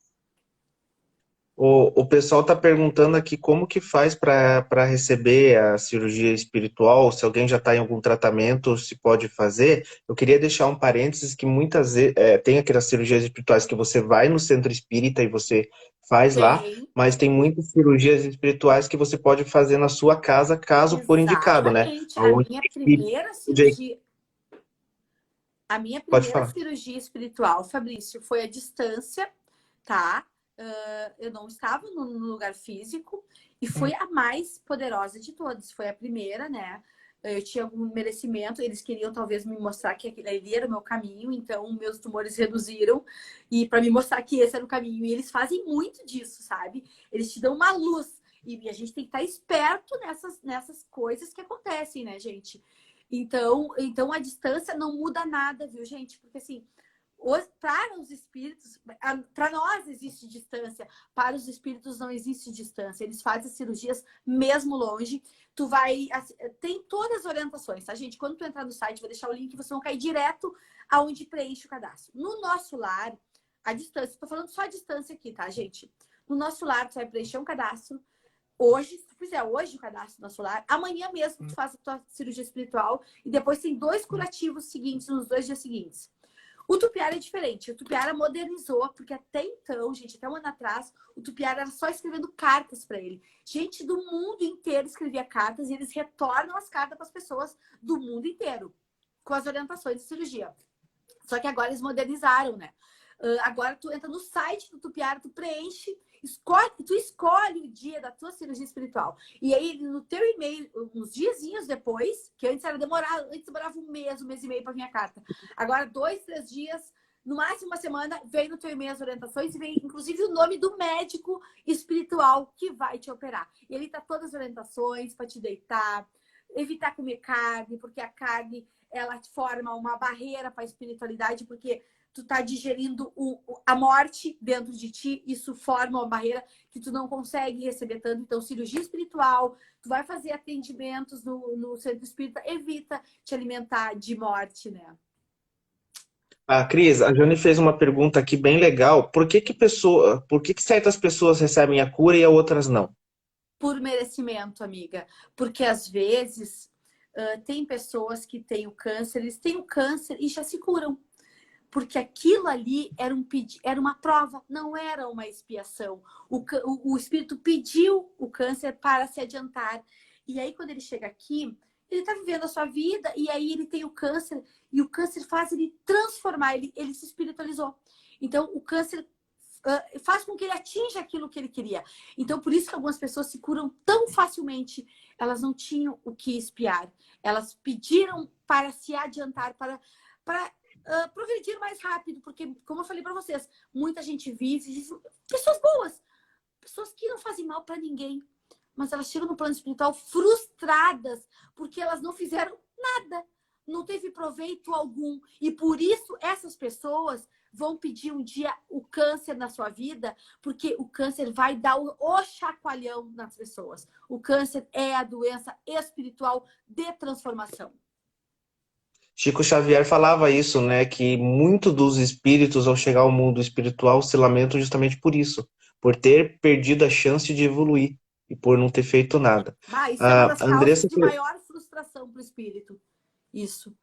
o pessoal está perguntando aqui como que faz para receber a cirurgia espiritual, se alguém já está em algum tratamento, se pode fazer. Eu queria deixar um parênteses que muitas vezes tem aquelas cirurgias espirituais que você vai no centro espírita e você faz lá, Tem, mas tem muitas cirurgias espirituais que você pode fazer na sua casa, caso for indicado, né? exatamente. Onde A minha pode primeira falar. cirurgia espiritual, Fabrício, foi à distância, tá? Eu não estava no lugar físico e foi a mais poderosa de todas. Foi a primeira, né? Eu tinha algum merecimento, eles queriam talvez me mostrar que ali era o meu caminho, então meus tumores reduziram e para me mostrar que esse era o caminho. E eles fazem muito disso, sabe? Eles te dão uma luz e a gente tem que estar esperto nessas coisas que acontecem, né, gente? Então a distância não muda nada, viu, gente? Porque assim, Para os espíritos, para nós existe distância, para os espíritos não existe distância. Eles fazem cirurgias mesmo longe. Tu vai, tem todas as orientações, tá, gente? Quando tu entrar no site, vou deixar o link, vocês vão cair direto aonde preenche o cadastro. No nosso lar, a distância, tô falando só a distância aqui, tá, gente? No nosso lar, tu vai preencher um cadastro. Hoje, se tu fizer hoje o cadastro no nosso lar, amanhã mesmo tu faz a tua cirurgia espiritual e depois tem 2 curativos seguintes nos 2 dias seguintes. O Tupiara é diferente. O Tupiara modernizou, porque até então, gente, até um ano atrás, o Tupiara era só escrevendo cartas para ele. Gente do mundo inteiro escrevia cartas e eles retornam as cartas para as pessoas do mundo inteiro, com as orientações de cirurgia. Só que agora eles modernizaram, né? Agora tu entra no site do Tupiara, tu preenche, tu escolhe o dia da tua cirurgia espiritual. E aí, no teu e-mail, uns diazinhos depois, que antes era demorado, antes demorava um mês e meio para vir a carta. Agora, 2, 3 dias, no máximo uma semana, vem no teu e-mail as orientações e vem, inclusive, o nome do médico espiritual que vai te operar. E ele tá todas as orientações para te deitar, evitar comer carne, porque a carne, ela forma uma barreira para a espiritualidade, porque tu tá digerindo a morte dentro de ti, isso forma uma barreira que tu não consegue receber tanto. Então, cirurgia espiritual, tu vai fazer atendimentos no centro espírita, evita te alimentar de morte, né? Cris, a Jane fez uma pergunta aqui bem legal. Por que certas pessoas recebem a cura e outras não? Por merecimento, amiga. Porque às vezes tem pessoas que têm o câncer, eles têm o câncer e já se curam. Porque aquilo ali era uma prova, não era uma expiação. O espírito pediu o câncer para se adiantar. E aí, quando ele chega aqui, ele está vivendo a sua vida, e aí ele tem o câncer, e o câncer faz ele transformar, ele se espiritualizou. Então, o câncer faz com que ele atinja aquilo que ele queria. Então, por isso que algumas pessoas se curam tão facilmente. Elas não tinham o que expiar. Elas pediram para se adiantar, para progredir mais rápido, porque, como eu falei para vocês, muita gente vive, pessoas boas, pessoas que não fazem mal para ninguém, mas elas chegam no plano espiritual frustradas, porque elas não fizeram nada, não teve proveito algum, e por isso essas pessoas vão pedir um dia o câncer na sua vida, porque o câncer vai dar o chacoalhão nas pessoas. O câncer é a doença espiritual de transformação. Chico Xavier falava isso, né? Que muito dos espíritos, ao chegar ao mundo espiritual, se lamentam justamente por isso, por ter perdido a chance de evoluir e por não ter feito nada. Isso é uma das A causas Andressa, de maior frustração para o espírito. Isso.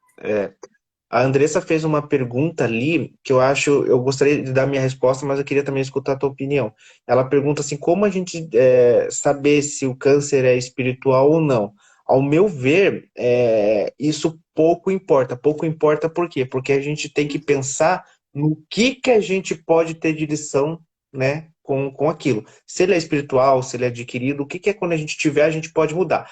a Andressa fez uma pergunta ali que eu gostaria de dar minha resposta, mas eu queria também escutar a tua opinião. Ela pergunta assim, como a gente saber se o câncer é espiritual ou não? Ao meu ver, isso pouco importa. Pouco importa por quê? Porque a gente tem que pensar no que a gente pode ter de lição, né, com aquilo. Se ele é espiritual, se ele é adquirido, o que é quando a gente tiver, a gente pode mudar.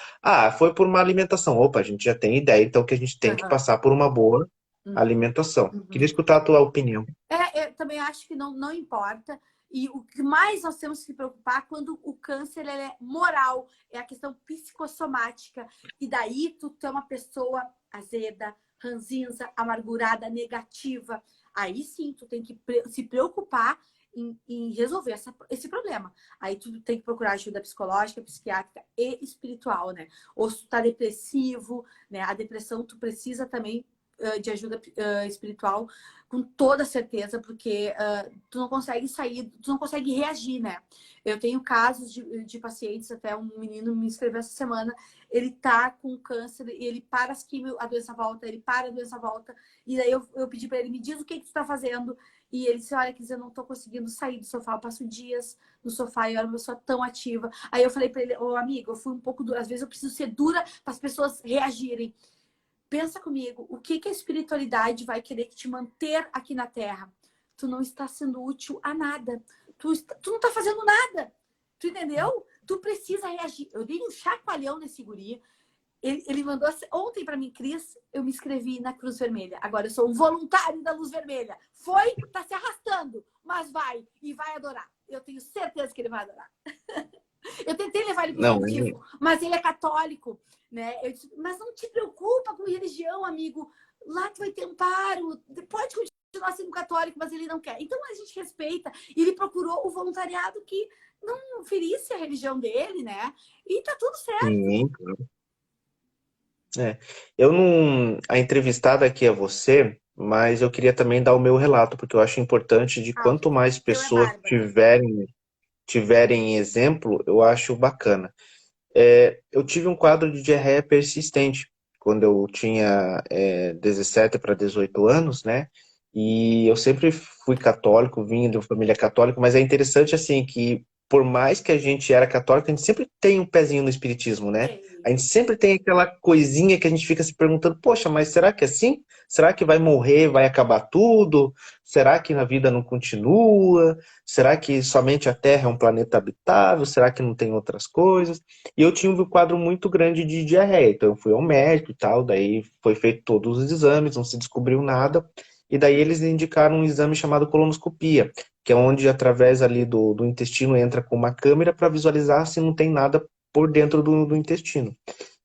Foi por uma alimentação. Opa, a gente já tem ideia, então que a gente tem que passar por uma boa alimentação. Queria escutar a tua opinião. Eu também acho que não importa. E o que mais nós temos que preocupar quando o câncer ele é moral, é a questão psicossomática. E daí tu é uma pessoa azeda, ranzinza, amargurada, negativa. Aí sim, tu tem que se preocupar em resolver esse problema. Aí tu tem que procurar ajuda psicológica, psiquiátrica e espiritual, né? Ou se tu tá depressivo, né? A depressão tu precisa também de ajuda espiritual com toda certeza, porque tu não consegue sair, tu não consegue reagir, né? Eu tenho casos de pacientes, até um menino me escreveu essa semana, ele tá com câncer, e ele para as quimio, a doença volta, ele para, a doença volta, e daí eu pedi para ele, me diz o que tu tá fazendo, e ele disse, olha, Cris, eu não tô conseguindo sair do sofá, eu passo dias no sofá e eu era uma pessoa tão ativa. Aí eu falei para ele, amigo, eu fui um pouco dura, às vezes eu preciso ser dura para as pessoas reagirem. Pensa comigo, o que a espiritualidade vai querer te manter aqui na Terra? Tu não está sendo útil a nada. Tu não está fazendo nada. Tu entendeu? Tu precisa reagir. Eu dei um chacoalhão nesse guri. Ele mandou ontem para mim, Cris, eu me inscrevi na Cruz Vermelha. Agora eu sou um voluntário da Luz Vermelha. Tá se arrastando, mas vai. E vai adorar. Eu tenho certeza que ele vai adorar. Eu tentei levar ele para o positivo, mas ele é católico, né? Eu disse, mas não te preocupa com religião, amigo. Lá tu vai ter amparo. Pode continuar. continuar sendo católico, mas ele não quer. Então a gente respeita. E ele procurou o voluntariado que não ferisse a religião dele, né? E tá tudo certo. Sim, claro. É. Eu não. A entrevistada aqui é você, mas eu queria também dar o meu relato, porque eu acho importante de Ah, quanto mais o teu é pessoas Bárbara. tiverem exemplo, eu acho bacana. Eu tive um quadro de diarreia persistente quando eu tinha 17 para 18 anos, né? E eu sempre fui católico, vim de uma família católica, mas é interessante assim que por mais que a gente era católico, a gente sempre tem um pezinho no espiritismo, né? A Tem. gente sempre tem aquela coisinha que a gente fica se perguntando, poxa, mas será que é assim? Será que vai morrer, vai acabar tudo? Será que a vida não continua? Será que somente a Terra é um planeta habitável? Será que não tem outras coisas? E eu tinha um quadro muito grande de diarreia, então eu fui ao médico e tal, daí foi feito todos os exames, não se descobriu nada, e daí eles indicaram um exame chamado colonoscopia, que é onde através ali do intestino entra com uma câmera para visualizar se não tem nada por dentro do intestino.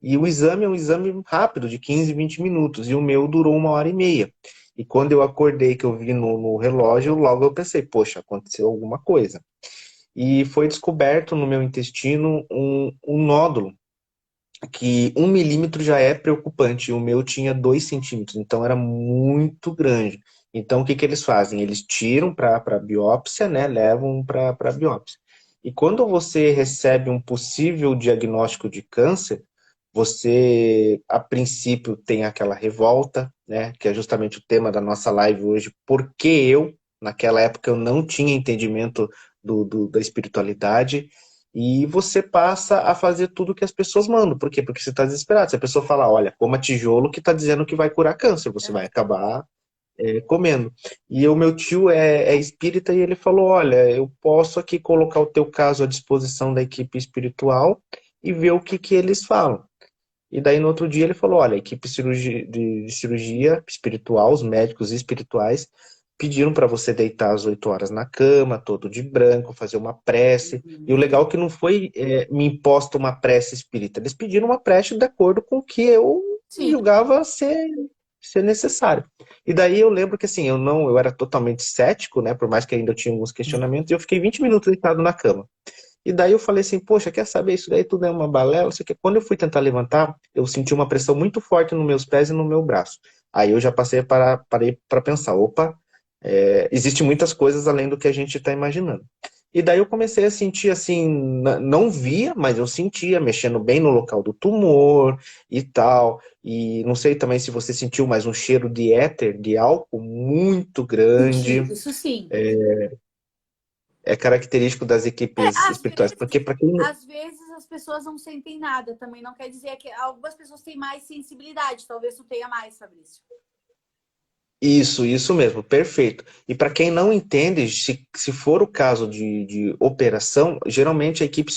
E o exame é um exame rápido, de 15, 20 minutos, e o meu durou 1 hora e meia. E quando eu acordei, que eu vi no relógio, logo eu pensei, poxa, aconteceu alguma coisa. E foi descoberto no meu intestino um nódulo que 1 milímetro já é preocupante, o meu tinha 2 centímetros, então era muito grande. Então o que que eles fazem? Eles tiram para biópsia, né? Levam para biópsia. E quando você recebe um possível diagnóstico de câncer, você a princípio tem aquela revolta, né? Que é justamente o tema da nossa live hoje. Porque eu, naquela época, eu não tinha entendimento da espiritualidade e você passa a fazer tudo que as pessoas mandam. Por quê? Porque você está desesperado. Se a pessoa falar, olha, coma tijolo que está dizendo que vai curar câncer, você vai acabar comendo. E o meu tio é espírita e ele falou, olha, eu posso aqui colocar o teu caso à disposição da equipe espiritual e ver o que que eles falam. E daí no outro dia ele falou, olha, a equipe de cirurgia espiritual, os médicos espirituais, pediram para você deitar às 8 horas na cama, todo de branco, fazer uma prece. E o Uhum. legal é que não foi me imposta uma prece espírita. Eles pediram uma prece de acordo com o que eu Sim. julgava ser necessário. E daí eu lembro que assim, eu era totalmente cético, né? Por mais que ainda eu tinha alguns questionamentos, e eu fiquei 20 minutos deitado na cama. E daí eu falei assim, poxa, quer saber, isso daí tudo é uma balela, não sei o quê. Quando eu fui tentar levantar, eu senti uma pressão muito forte nos meus pés e no meu braço. Aí eu já parei para pensar, opa, existe muitas coisas além do que a gente está imaginando. E daí eu comecei a sentir assim, não via, mas eu sentia, mexendo bem no local do tumor e tal. E não sei também se você sentiu, mas um cheiro de éter, de álcool muito Senti, grande. isso sim. É característico das equipes Às espirituais, porque vezes, para quem às vezes as pessoas não sentem nada. Também não quer dizer que algumas pessoas têm mais sensibilidade. Talvez tu tenha mais, Fabrício. Isso mesmo, perfeito. E para quem não entende, se for o caso de operação, geralmente a equipe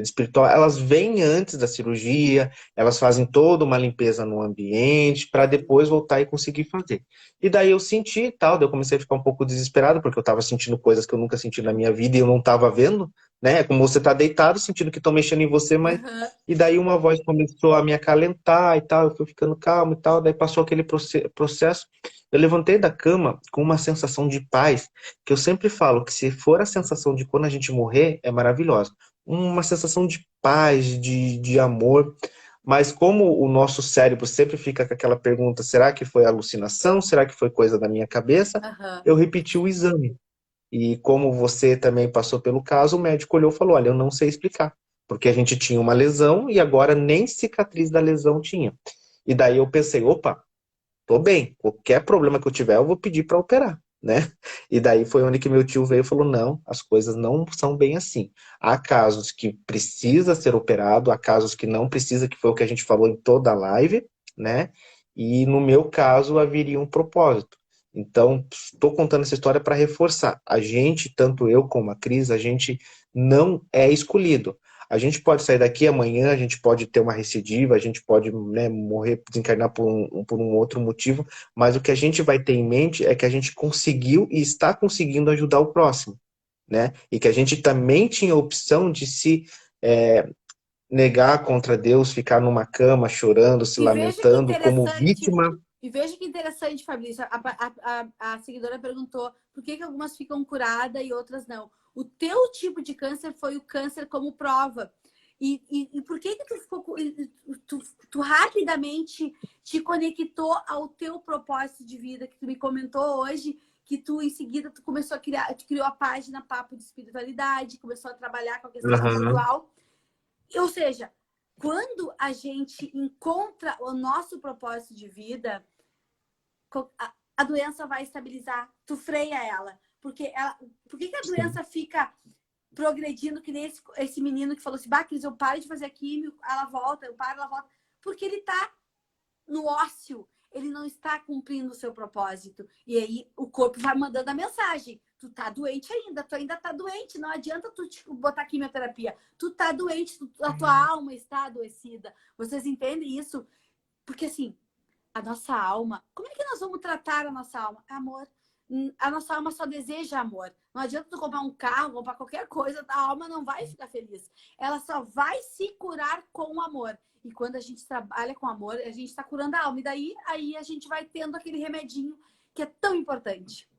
espiritual, elas vêm antes da cirurgia, elas fazem toda uma limpeza no ambiente para depois voltar e conseguir fazer. E daí eu senti e tal, daí eu comecei a ficar um pouco desesperado, porque eu estava sentindo coisas que eu nunca senti na minha vida e eu não estava vendo, né? É como você está deitado, sentindo que estão mexendo em você, mas... Uhum. E daí uma voz começou a me acalentar e tal, eu fui ficando calmo e tal, daí passou aquele processo. Eu levantei da cama com uma sensação de paz, que eu sempre falo que se for a sensação de quando a gente morrer, é maravilhosa. Uma sensação de paz, de amor. Mas como o nosso cérebro sempre fica com aquela pergunta, será que foi alucinação? Será que foi coisa da minha cabeça? Uhum. Eu repeti o exame. E como você também passou pelo caso, o médico olhou e falou, olha, eu não sei explicar. Porque a gente tinha uma lesão e agora nem cicatriz da lesão tinha. E daí eu pensei, opa, tô bem. Qualquer problema que eu tiver, eu vou pedir para operar, né? E daí foi onde que meu tio veio e falou: não, as coisas não são bem assim. Há casos que precisa ser operado, há casos que não precisa, que foi o que a gente falou em toda a live, né? E no meu caso haveria um propósito. Então, estou contando essa história para reforçar. A gente, tanto eu como a Cris, a gente não é escolhido. A gente pode sair daqui amanhã, a gente pode ter uma recidiva, a gente pode, né, morrer, desencarnar por um outro motivo, mas o que a gente vai ter em mente é que a gente conseguiu e está conseguindo ajudar o próximo, né? E que a gente também tinha a opção de se negar contra Deus, ficar numa cama chorando, se E veja que lamentando como interessante, vítima. E veja que interessante, Fabrício. A seguidora perguntou por que algumas ficam curadas e outras não. O teu tipo de câncer foi o câncer como prova. E por que tu ficou... Tu rapidamente te conectou ao teu propósito de vida, que tu me comentou hoje, que tu, em seguida, tu começou a criar... Tu criou a página Papo de Espiritualidade, começou a trabalhar com a questão espiritual. Ou seja, quando a gente encontra o nosso propósito de vida, a doença vai estabilizar, tu freia ela. Por que a doença fica progredindo que nem esse menino que falou assim, bah, Cris, eu paro de fazer a químio, ela volta, eu paro, ela volta. Porque ele tá no ócio, ele não está cumprindo o seu propósito. E aí o corpo vai mandando a mensagem. Tu tá doente ainda, tu ainda tá doente, não adianta tu botar quimioterapia. Tu tá doente, a tua alma está adoecida. Vocês entendem isso? Porque assim, a nossa alma, como é que nós vamos tratar a nossa alma? Amor. A nossa alma só deseja amor. Não adianta tu comprar um carro, comprar qualquer coisa, a alma não vai ficar feliz. Ela só vai se curar com amor. E quando a gente trabalha com amor, a gente está curando a alma. E daí aí a gente vai tendo aquele remedinho que é tão importante.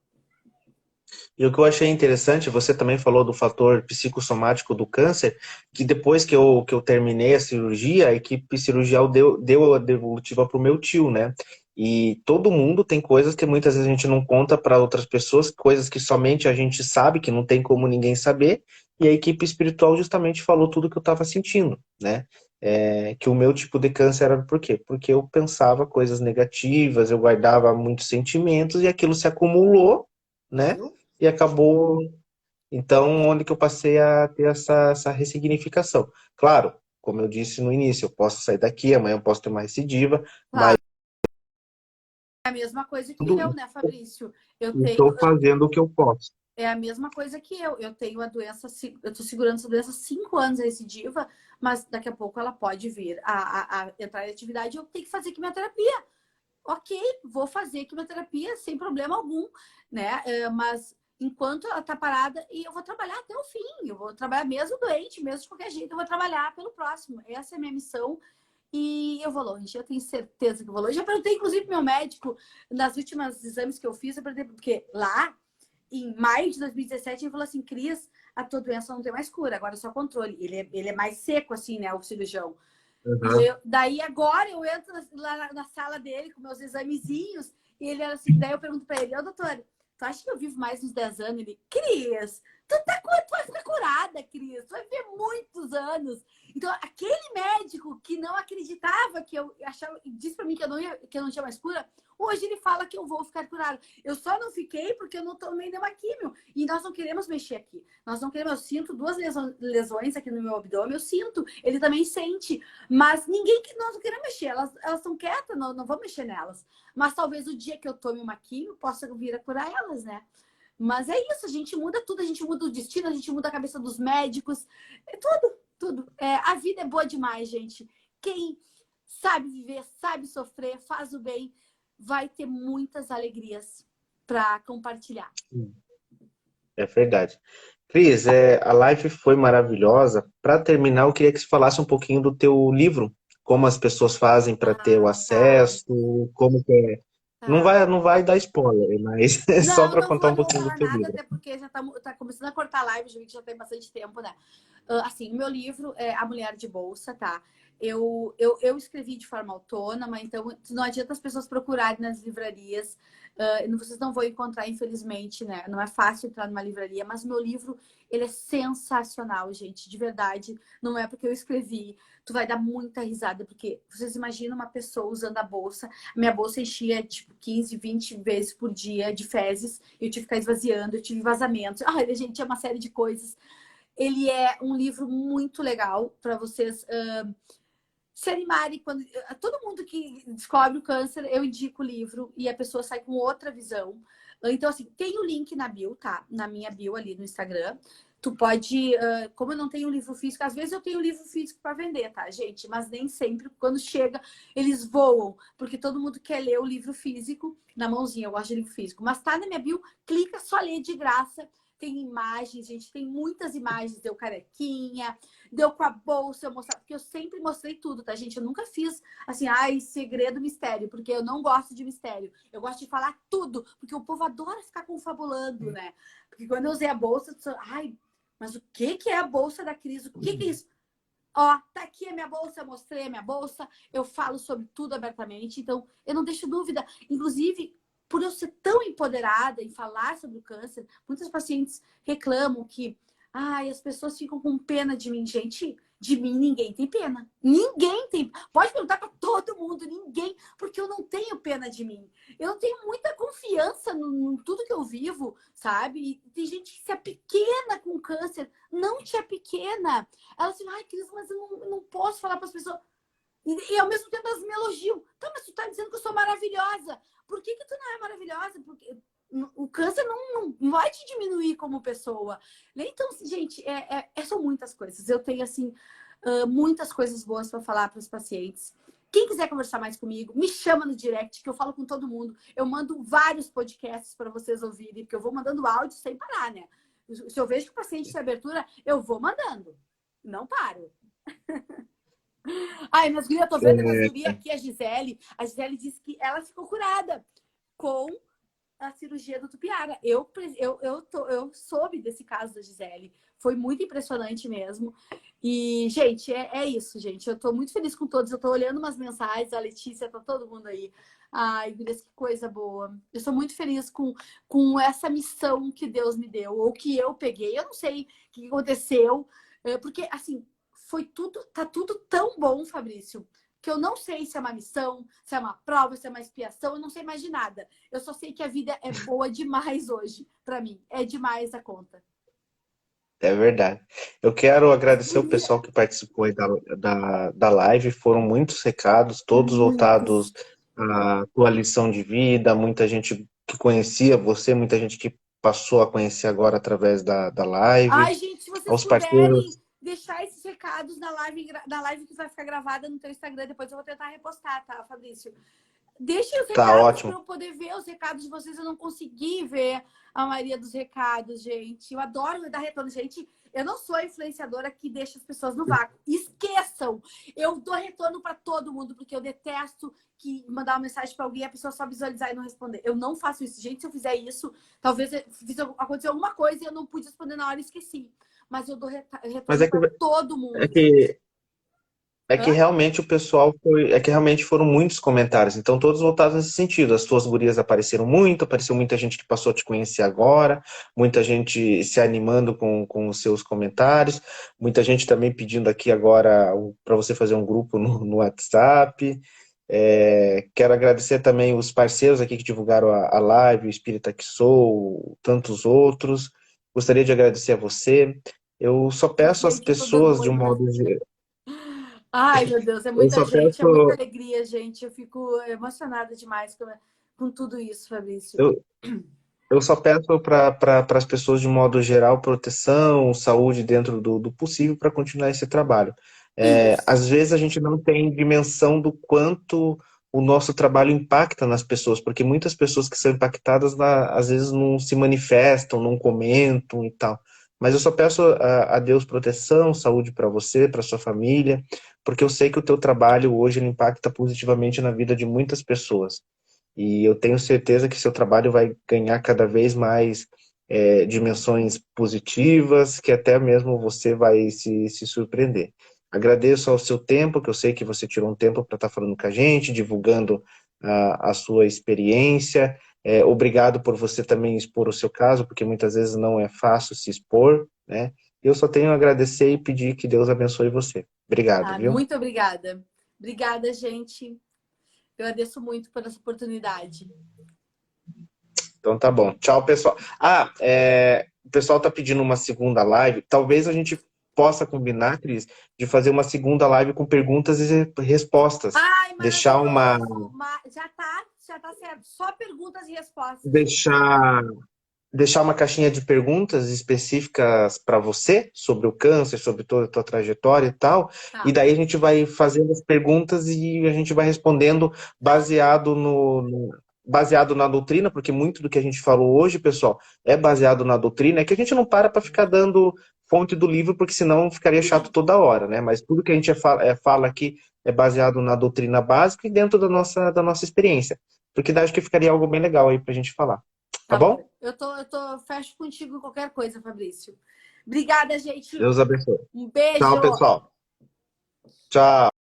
E o que eu achei interessante, você também falou do fator psicossomático do câncer, que depois que eu terminei a cirurgia, a equipe cirurgial deu a devolutiva para o meu tio, né? E todo mundo tem coisas que muitas vezes a gente não conta para outras pessoas, coisas que somente a gente sabe, que não tem como ninguém saber, e a equipe espiritual justamente falou tudo que eu estava sentindo, né? Que o meu tipo de câncer era por quê? Porque eu pensava coisas negativas, eu guardava muitos sentimentos e aquilo se acumulou, né? E acabou, então, onde que eu passei a ter essa ressignificação. Claro, como eu disse no início, eu posso sair daqui, amanhã eu posso ter uma recidiva, mas Claro. É a mesma coisa que eu, né, Fabrício? Eu tenho, estou fazendo o que eu posso. é a mesma coisa que eu. Eu tenho a doença, eu tô segurando essa doença há 5 anos, a recidiva, mas daqui a pouco ela pode vir a entrar em atividade e eu tenho que fazer quimioterapia. Ok, vou fazer quimioterapia sem problema algum, né? Mas enquanto ela tá parada, e eu vou trabalhar até o fim, eu vou trabalhar mesmo doente, mesmo de qualquer jeito, eu vou trabalhar pelo próximo. Essa é a minha missão e eu vou longe, eu tenho certeza que eu vou longe. Já perguntei, inclusive, pro meu médico, nas últimas exames que eu fiz, eu perguntei, porque lá, em maio de 2017, ele falou assim, Cris, a tua doença não tem mais cura, agora é só controle. Ele é mais seco, assim, né, o cirurgião. Uhum. Daí agora eu entro lá na sala dele com meus examezinhos e ele era assim, daí eu pergunto pra ele, ô doutor, tu acha que eu vivo mais uns 10 anos? Ele, Cris, tu vai ficar curada, Cris, tu vai viver muitos anos. Então, aquele médico que não acreditava que eu achava, disse pra mim que eu não tinha mais cura, hoje ele fala que eu vou ficar curada. Eu só não fiquei porque eu não tomei nenhuma químio. E nós não queremos mexer aqui. Nós não queremos, eu sinto 2 lesões aqui no meu abdômen, eu sinto, ele também sente. Mas ninguém que nós não queremos mexer, elas estão quietas, não vamos mexer nelas. Mas talvez o dia que eu tome uma químio possa vir a curar elas, né? Mas é isso, a gente muda tudo, a gente muda o destino, a gente muda a cabeça dos médicos, é tudo, tudo. A vida é boa demais, gente. Quem sabe viver, sabe sofrer, faz o bem, vai ter muitas alegrias para compartilhar. É verdade. Cris, a live foi maravilhosa. Para terminar, eu queria que você falasse um pouquinho do teu livro, como as pessoas fazem para ter o Tá, acesso, como que é. tá. Não vai dar spoiler, mas é só Não, para contar um não vou pouquinho do falar teu nada, livro. até porque já tá começando a cortar a live, gente, já tem bastante tempo, né? Assim, o meu livro é A Mulher de Bolsa, tá? Eu escrevi de forma autônoma, então não adianta as pessoas procurarem nas livrarias. Vocês não vão encontrar, infelizmente, né? Não é fácil entrar numa livraria, mas o meu livro, ele é sensacional, gente, de verdade. Não é porque eu escrevi. Tu vai dar muita risada, porque vocês imaginam uma pessoa usando a bolsa. Minha bolsa enchia, tipo, 15, 20 vezes por dia de fezes. Eu tive que ficar esvaziando, eu tive vazamentos. Ai, gente, é uma série de coisas. Ele é um livro muito legal para vocês se animarem. Todo mundo que descobre o câncer, eu indico o livro e a pessoa sai com outra visão. Então, assim, tem o link na bio, tá? Na minha bio ali no Instagram. Tu pode, como eu não tenho livro físico, às vezes eu tenho livro físico para vender, tá, gente? Mas nem sempre, quando chega, eles voam, porque todo mundo quer ler o livro físico na mãozinha. Eu gosto de livro físico. Mas tá na minha bio, clica, só lê de graça. tem imagens, gente, tem muitas imagens, deu carequinha, deu com a bolsa, eu mostrar, porque eu sempre mostrei tudo, tá, gente? Eu nunca fiz assim, ai, segredo, mistério, porque eu não gosto de mistério. Eu gosto de falar tudo, porque o povo adora ficar confabulando, né? Porque quando eu usei a bolsa, ai, mas o que que é a bolsa da Cris? O que que é isso? Ó, tá aqui a minha bolsa, eu mostrei a minha bolsa, eu falo sobre tudo abertamente, então eu não deixo dúvida. Inclusive, por eu ser tão empoderada em falar sobre o câncer, muitos pacientes reclamam que, ai, as pessoas ficam com pena de mim. Gente, de mim ninguém tem pena. Ninguém tem. Pode perguntar para todo mundo, ninguém, porque eu não tenho pena de mim. Eu tenho muita confiança no tudo que eu vivo, sabe? E tem gente que se é pequena com câncer. Não te é pequena. Ela assim, ai, Cris, mas eu não posso falar para as pessoas. E ao mesmo tempo elas me elogiam. Tá, mas tu tá dizendo que eu sou maravilhosa. Por que que tu não é maravilhosa? Porque o câncer não vai te diminuir como pessoa. Então, gente, são muitas coisas. Eu tenho, assim, muitas coisas boas para falar para os pacientes. Quem quiser conversar mais comigo, me chama no direct, que eu falo com todo mundo. Eu mando vários podcasts para vocês ouvirem, porque eu vou mandando áudio sem parar, né? Se eu vejo que o paciente tem abertura, eu vou mandando. Não paro. Ai, mas guria, eu tô vendo umas gurias aqui, a Gisele. A Gisele disse que ela ficou curada com a cirurgia do Tupiara. Eu soube desse caso da Gisele. Foi muito impressionante mesmo. E, gente, é isso, gente. Eu tô muito feliz com todos. Eu tô olhando umas mensagens, a Letícia, tá todo mundo aí. Ai, gurias, que coisa boa. Eu sou muito feliz com essa missão que Deus me deu, ou que eu peguei. Eu não sei o que aconteceu, porque, assim, foi tudo, tá tudo tão bom, Fabrício, que eu não sei se é uma missão, se é uma prova, se é uma expiação, eu não sei mais de nada. Eu só sei que a vida é boa demais hoje, para mim. É demais a conta. É verdade. Eu quero agradecer o pessoal que participou aí da live. Foram muitos recados, todos Muitos. voltados à tua lição de vida. Muita gente que conhecia você, muita gente que passou a conhecer agora através da live. Ai, gente, se vocês Aos parceiros, puderem deixar esses recados na live que vai ficar gravada no teu Instagram, depois eu vou tentar repostar, tá, Fabrício? Deixem os tá recados para ótimo. eu poder ver os recados de vocês. Eu não consegui ver a maioria dos recados, gente. Eu adoro dar retorno. Gente, eu não sou a influenciadora que deixa as pessoas no vácuo. Esqueçam! Eu dou retorno para todo mundo, porque eu detesto que mandar uma mensagem para alguém e a pessoa só visualizar e não responder. Eu não faço isso. Gente, se eu fizer isso, talvez aconteceu alguma coisa e eu não pude responder na hora e esqueci. Mas eu dou Mas retorno para todo é mundo, gente. que É que Hã? realmente o pessoal foi. É que realmente foram muitos comentários, então todos voltados nesse sentido. As tuas gurias apareceram muito, apareceu muita gente que passou a te conhecer agora, muita gente se animando com os seus comentários, muita gente também pedindo aqui agora para você fazer um grupo no WhatsApp. Quero agradecer também os parceiros aqui que divulgaram a live, o Espírita que Sou, tantos outros. Gostaria de agradecer a você. Eu só peço às Gente, eu tô dando pessoas, de oi um para modo geral, ai, meu Deus, é eu muita só gente, é muita peço. alegria, gente. Eu fico emocionada demais com tudo isso, Fabrício. Eu, eu só peço para as pessoas, de modo geral, proteção, saúde dentro do possível para continuar esse trabalho. Isso. Às vezes a gente não tem dimensão do quanto o nosso trabalho impacta nas pessoas, porque muitas pessoas que são impactadas, às vezes não se manifestam, não comentam e tal. Mas eu só peço a Deus proteção, saúde para você, para sua família, porque eu sei que o teu trabalho hoje ele impacta positivamente na vida de muitas pessoas. E eu tenho certeza que seu trabalho vai ganhar cada vez mais dimensões positivas, que até mesmo você vai se surpreender. Agradeço ao seu tempo, que eu sei que você tirou um tempo para estar falando com a gente, divulgando a sua experiência. Obrigado por você também expor o seu caso, porque muitas vezes não é fácil se expor, né? Eu só tenho a agradecer e pedir que Deus abençoe você. Obrigado, Ah, viu? muito obrigada. Obrigada, gente. Eu agradeço muito por essa oportunidade. Então tá bom. Tchau, pessoal. O pessoal tá pedindo uma segunda live. Talvez a gente possa combinar, Cris, de fazer uma segunda live com perguntas e respostas. Ai, Deixar uma, maravilhoso! Já tá certo. Só perguntas e respostas, gente. deixar, deixar uma caixinha de perguntas específicas para você sobre o câncer, sobre toda a tua trajetória e tal. E Tá. daí a gente vai fazendo as perguntas e a gente vai respondendo baseado baseado na doutrina, porque muito do que a gente falou hoje, pessoal, é baseado na doutrina, é que a gente não para ficar dando fonte do livro, porque senão ficaria chato toda hora, né? Mas tudo que a gente fala aqui é baseado na doutrina básica e dentro da nossa experiência. Porque acho que ficaria algo bem legal aí pra gente falar. Tá Tá bom. bom? Fecho contigo em qualquer coisa, Fabrício. Obrigada, gente. Deus abençoe. Um Tchau, beijo. pessoal. Tchau.